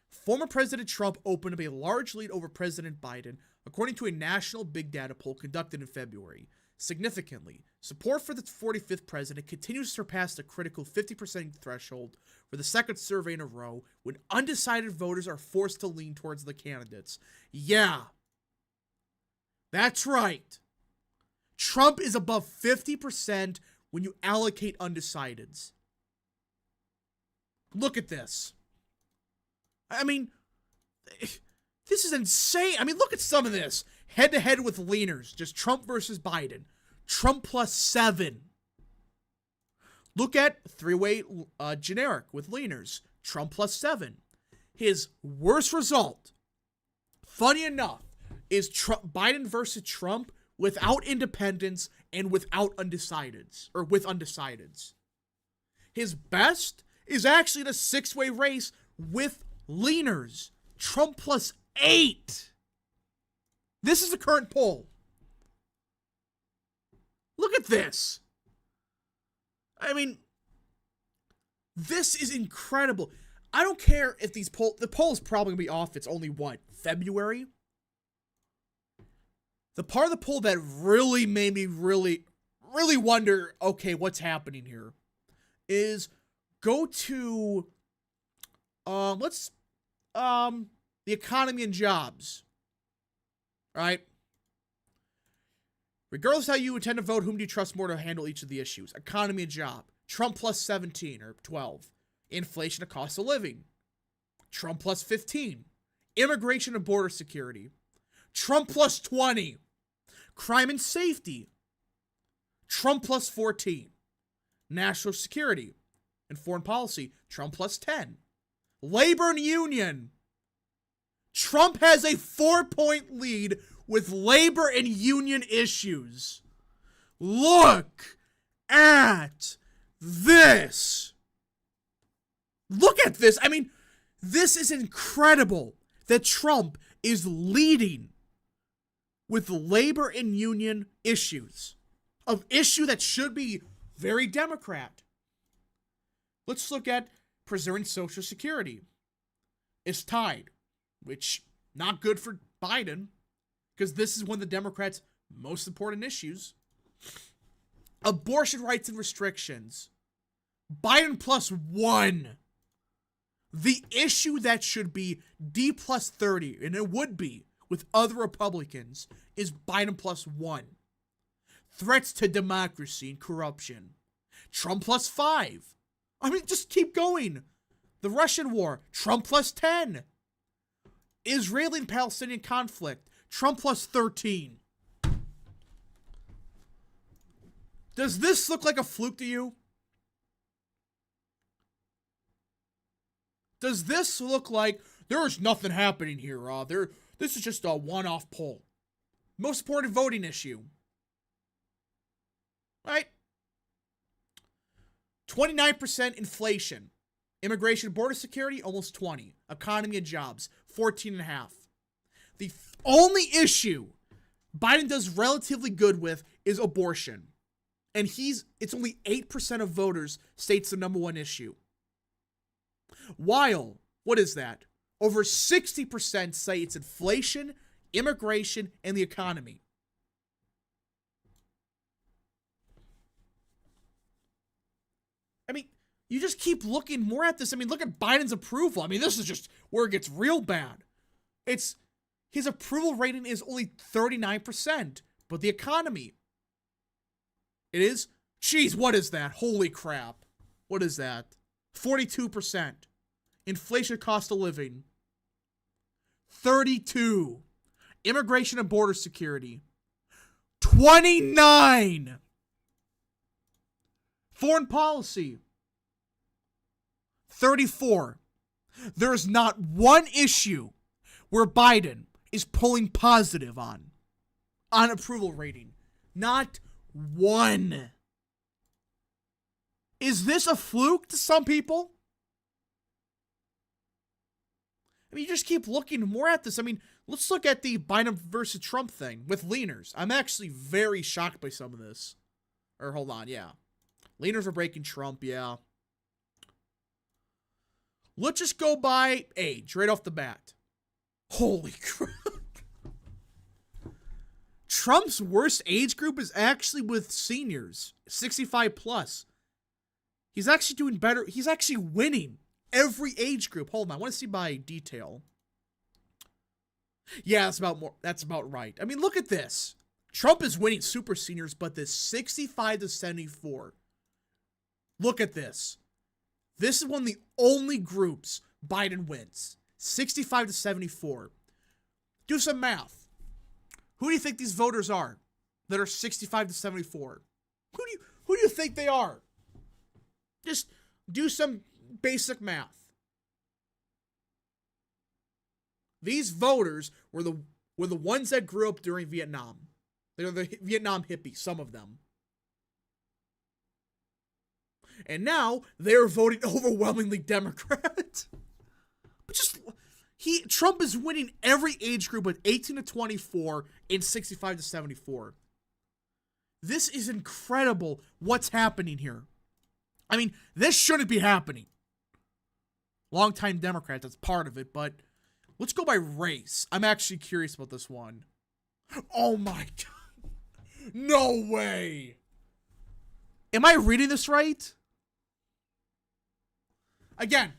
Former President Trump opened up a large lead over President Biden, according to a national big data poll conducted in February. Significantly, support for the 45th president continues to surpass the critical 50% threshold for the second survey in a row when undecided voters are forced to lean towards the candidates. Yeah. That's right. Trump is above 50% when you allocate undecideds. Look at this. I mean, this is insane. I mean, look at some of this. Head-to-head with leaners. Just Trump versus Biden. Trump plus 7. Look at three-way generic with leaners. Trump plus 7. His worst result, funny enough, is Biden versus Trump without independents and without undecideds. Or with undecideds. His best is actually the 6-way race with leaners. Trump plus 8. This is the current poll. Look at this. I mean, this is incredible. I don't care if the poll is probably going to be off. It's only, what, February? The part of the poll that really made me really wonder, okay, what's happening here, is go to, let's the economy and jobs. Right? Regardless how you intend to vote, whom do you trust more to handle each of the issues? Economy and job. Trump plus 17 or 12. Inflation and cost of living. Trump plus 15. Immigration and border security. Trump plus 20. Crime and safety. Trump plus 14. National security and foreign policy. Trump plus 10. Labor and union. Trump has a 4-point lead with labor and union issues. Look at this. Look at this. I mean, this is incredible that Trump is leading with labor and union issues. An issue that should be very Democrat. Let's look at preserving Social Security. It's tied, which not good for Biden, because this is one of the Democrats' most important issues. Abortion rights and restrictions. Biden plus 1. The issue that should be D plus 30, and it would be with other Republicans, is Biden plus 1. Threats to democracy and corruption. Trump plus 5. I mean, just keep going. The Russian war. Trump plus 10. Israeli and Palestinian conflict. Trump plus 13. Does this look like a fluke to you? Does this look like there's nothing happening here? This is just a one-off poll. Most important voting issue. Right? 29% inflation. Immigration and border security, almost 20. Economy and jobs, 14.5. The only issue Biden does relatively good with is abortion. And it's only 8% of voters states the number one issue. While, what is that? Over 60% say it's inflation, immigration, and the economy. I mean, you just keep looking more at this. I mean, look at Biden's approval. I mean, this is just where it gets real bad. His approval rating is only 39%, but the economy, it is, geez, what is that? Holy crap. What is that? 42%. Inflation, cost of living, 32. Immigration and border security, 29. Foreign policy, 34. There is not one issue where Biden is pulling positive on approval rating. Not one. Is this a fluke to some people? I mean, you just keep looking more at this. I mean, let's look at the Biden versus Trump thing with leaners. I'm actually very shocked by some of this. Or hold on, yeah. Leaners are breaking Trump, yeah. Let's just go by age right off the bat. Holy crap. Trump's worst age group is actually with seniors, 65 plus. He's actually doing better. He's actually winning every age group. Hold on, I want to see by detail. Yeah, that's about right. I mean, look at this. Trump is winning super seniors, but this 65 to 74. Look at this. This is one of the only groups Biden wins. 65 to 74. Do some math. Who do you think these voters are that are 65 to 74? Who do you think they are? Just do some basic math. These voters were the ones that grew up during Vietnam. They're the Vietnam hippies, some of them. And now they're voting overwhelmingly Democrat. But Trump is winning every age group with 18 to 24 and 65 to 74. This is incredible what's happening here. I mean, this shouldn't be happening. Longtime Democrat, that's part of it, but let's go by race. I'm actually curious about this one. Oh my God. No way. Am I reading this right? Again,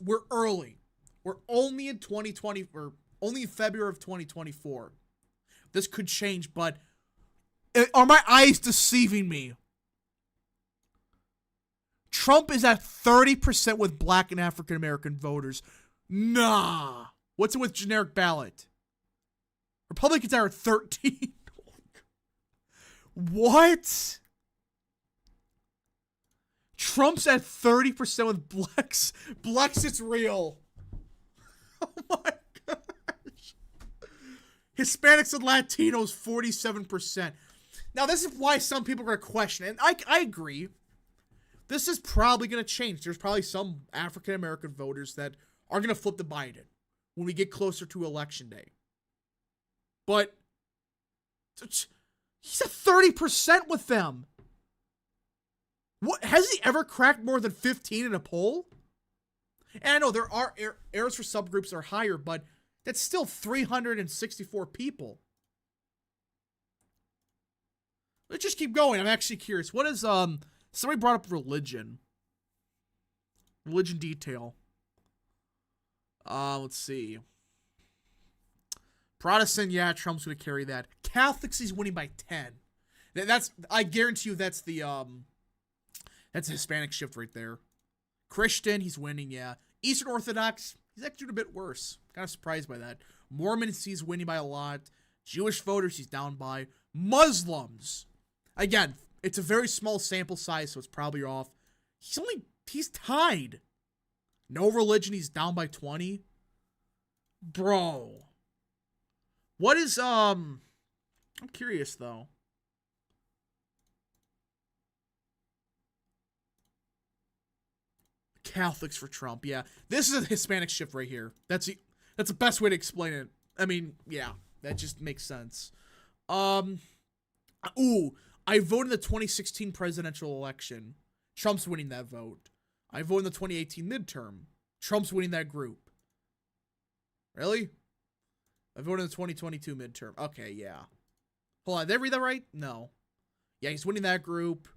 we're early. We're only in 2020, or only in February of 2024. This could change, but are my eyes deceiving me? Trump is at 30% with black and African American voters. Nah. What's it with generic ballot? Republicans are at 13. What? Trump's at 30% with blacks. Blacks, it's real. Oh my gosh. Hispanics and Latinos, 47%. Now, this is why some people are going to question it. And I agree. This is probably going to change. There's probably some African-American voters that are going to flip to Biden when we get closer to election day. But he's at 30% with them. What, has he ever cracked more than 15 in a poll? And I know there are errors for subgroups that are higher, but that's still 364 people. Let's just keep going. I'm actually curious. What is, somebody brought up religion. Religion detail. Let's see. Protestant, yeah, Trump's going to carry that. Catholics, he's winning by 10. That's, I guarantee you that's the, that's a Hispanic shift right there. Christian, he's winning, yeah. Eastern Orthodox, he's actually doing a bit worse. Kind of surprised by that. Mormons, he's winning by a lot. Jewish voters, he's down by. Muslims, again, it's a very small sample size, so it's probably off. He's tied. No religion, he's down by 20. Bro. What is, I'm curious, though. Catholics for Trump, yeah. This is a Hispanic shift right here. That's the best way to explain it. I mean, yeah, that just makes sense. I voted in the 2016 presidential election. Trump's winning that vote. I voted in the 2018 midterm. Trump's winning that group. Really? I voted in the 2022 midterm. Okay, yeah. Hold on, did I read that right? No. Yeah, he's winning that group.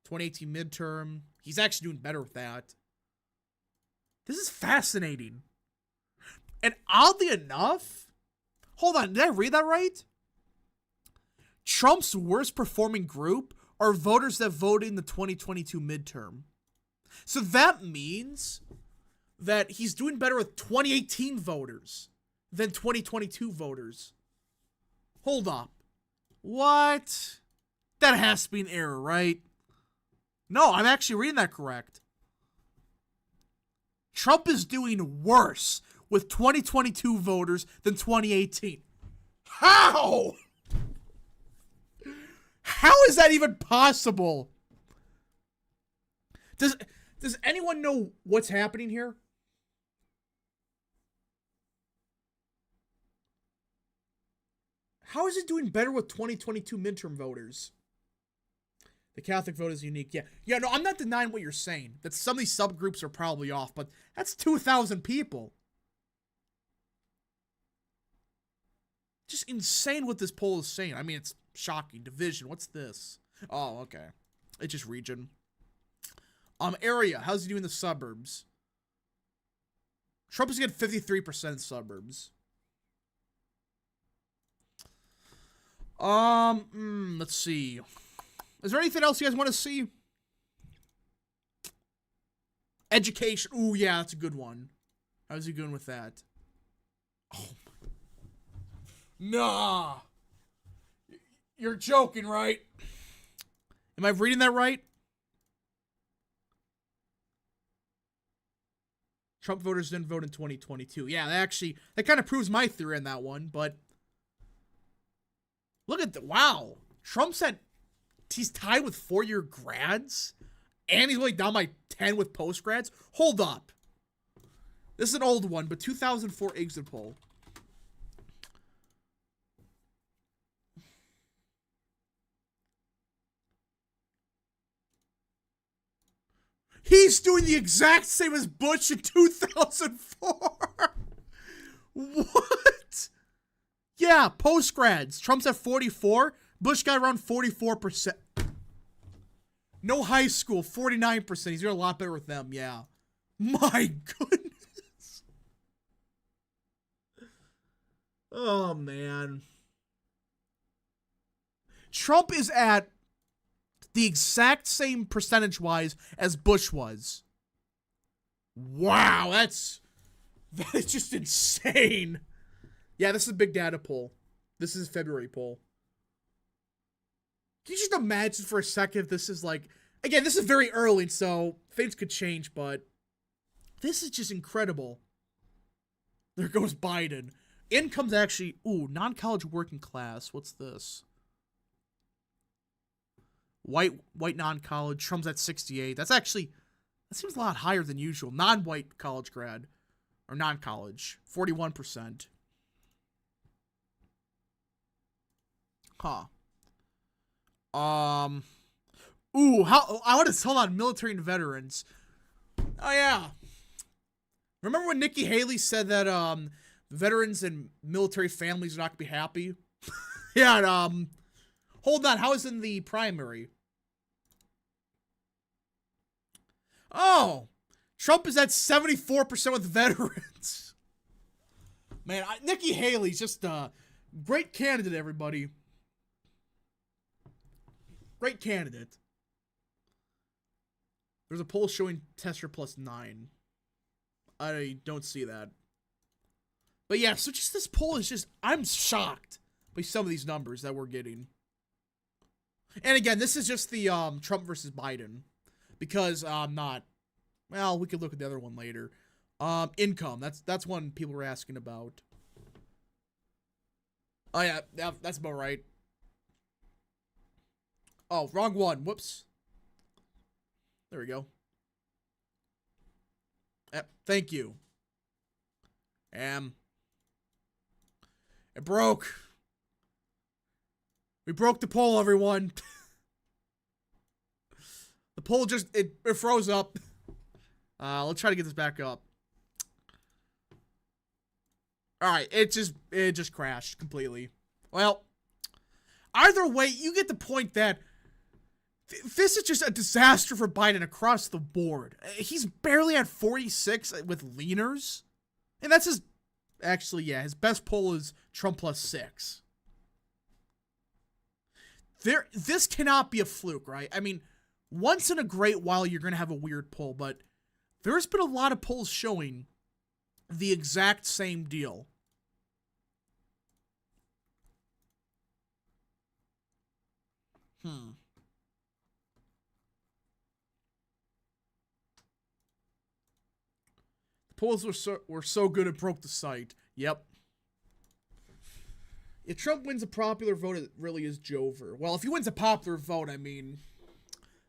2018 midterm. He's actually doing better with that. This is fascinating. And oddly enough, hold on, did I read that right? Trump's worst performing group are voters that voted in the 2022 midterm. So that means that he's doing better with 2018 voters than 2022 voters. Hold up. What? That has to be an error, right? No, I'm actually reading that correct. Trump is doing worse with 2022 voters than 2018. How? How is that even possible? Does anyone know what's happening here? How is it doing better with 2022 midterm voters? The Catholic vote is unique. Yeah, no, I'm not denying what you're saying. That some of these subgroups are probably off, but that's 2,000 people. Just insane what this poll is saying. I mean, it's shocking. Division, what's this? Oh, okay. It's just region. Area, how's he doing in the suburbs? Trump is getting 53% in suburbs. Let's see. Is there anything else you guys want to see? Education. Ooh, yeah, that's a good one. How's he doing with that? Oh. Nah. You're joking, right? Am I reading that right? Trump voters didn't vote in 2022. Yeah, that kind of proves my theory on that one, but look at wow. He's tied with 4-year grads, and he's only down by 10 with post-grads. Hold up. This is an old one, but 2004 exit poll. He's doing the exact same as Bush in 2004. What? Yeah, post-grads. Trump's at 44. Bush got around 44%. No high school, 49%. He's doing a lot better with them, yeah. My goodness. Oh, man. Trump is at the exact same percentage-wise as Bush was. Wow, that is just insane. Yeah, this is a big data poll. This is a February poll. Can you just imagine for a second if this is like... Again, this is very early, so things could change, but... This is just incredible. There goes Biden. Income's actually... Ooh, non-college working class. What's this? White non-college. Trump's at 68. That's actually... That seems a lot higher than usual. Non-white college grad. Or non-college. 41%. Huh. Ooh, I want to hold on, military and veterans. Oh, yeah. Remember when Nikki Haley said that, veterans and military families are not going to be happy? Yeah, and, hold on, how is in the primary? Oh, Trump is at 74% with veterans. Man, Nikki Haley's just a great candidate, everybody. Great candidate. There's a poll showing Tester plus 9. I don't see that. But yeah, so just this poll is just... I'm shocked by some of these numbers that we're getting. And again, this is just the Trump versus Biden. Because I'm not... Well, we could look at the other one later. Income. That's one people were asking about. Oh yeah, that's about right. Oh, wrong one. Whoops. There we go. Yep, thank you. It broke. We broke the poll, everyone. The poll just, it froze up. Let's try to get this back up. Alright, it just crashed completely. Well, either way, you get the point that this is just a disaster for Biden across the board. He's barely at 46 with leaners. And that's his... Actually, yeah, his best poll is Trump plus 6. This cannot be a fluke, right? I mean, once in a great while, you're going to have a weird poll, but there's been a lot of polls showing the exact same deal. Polls were so good it broke the site. Yep. If Trump wins a popular vote, it really is Jover. Well, if he wins a popular vote, I mean,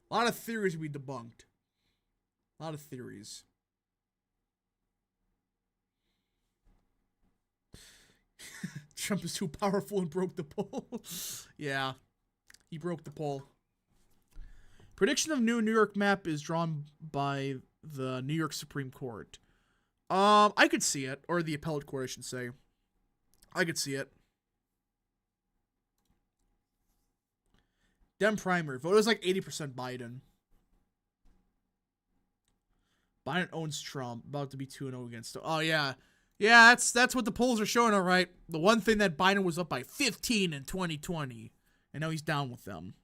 a lot of theories will be debunked. A lot of theories. Trump is too powerful and broke the poll. Yeah, he broke the poll. Prediction of new New York map is drawn by the New York Supreme Court. I could see it. Or the appellate court, I should say. I could see it. Dem primary vote. It was like 80% Biden. Biden owns Trump. About to be 2-0 against him. Oh, yeah. Yeah, that's what the polls are showing, all right. The one thing that Biden was up by 15 in 2020. And now he's down with them.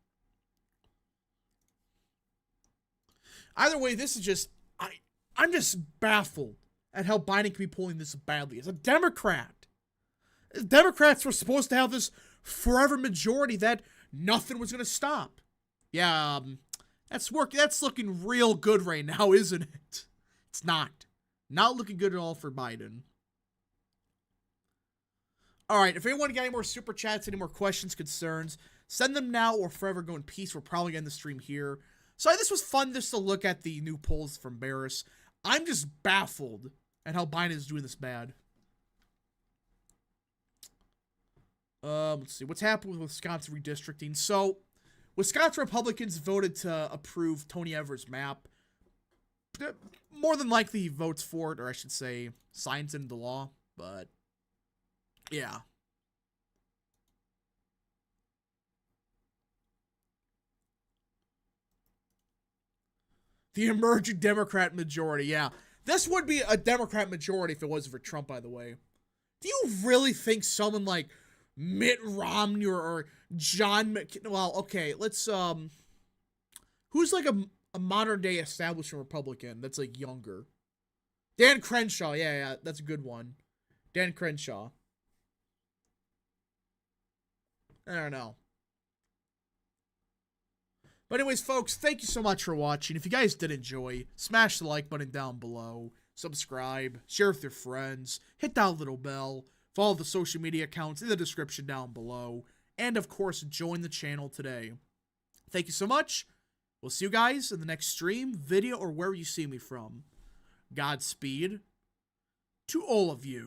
Either way, this is just... I'm just baffled at how Biden can be pulling this badly. As a Democrat, Democrats were supposed to have this forever majority that nothing was going to stop. Yeah, that's looking real good right now, isn't it? It's not. Not looking good at all for Biden. All right, if anyone got any more super chats, any more questions, concerns, send them now or forever go in peace. We're probably going to end the stream here. So this was fun just to look at the new polls from Barris. I'm just baffled at how Biden is doing this bad. Let's see. What's happened with Wisconsin redistricting? So, Wisconsin Republicans voted to approve Tony Evers' map. More than likely he votes for it, or I should say, signs it into law. But, yeah. The emerging Democrat majority, yeah. This would be a Democrat majority if it wasn't for Trump, by the way. Do you really think someone like Mitt Romney or John McCain? Well, okay, let's who's like a modern day establishment Republican that's like younger? Dan Crenshaw, yeah, that's a good one. Dan Crenshaw. I don't know. But anyways, folks, thank you so much for watching. If you guys did enjoy, smash the like button down below, subscribe, share with your friends, hit that little bell, follow the social media accounts in the description down below, and of course, join the channel today. Thank you so much. We'll see you guys in the next stream, video, or wherever you see me from. Godspeed to all of you.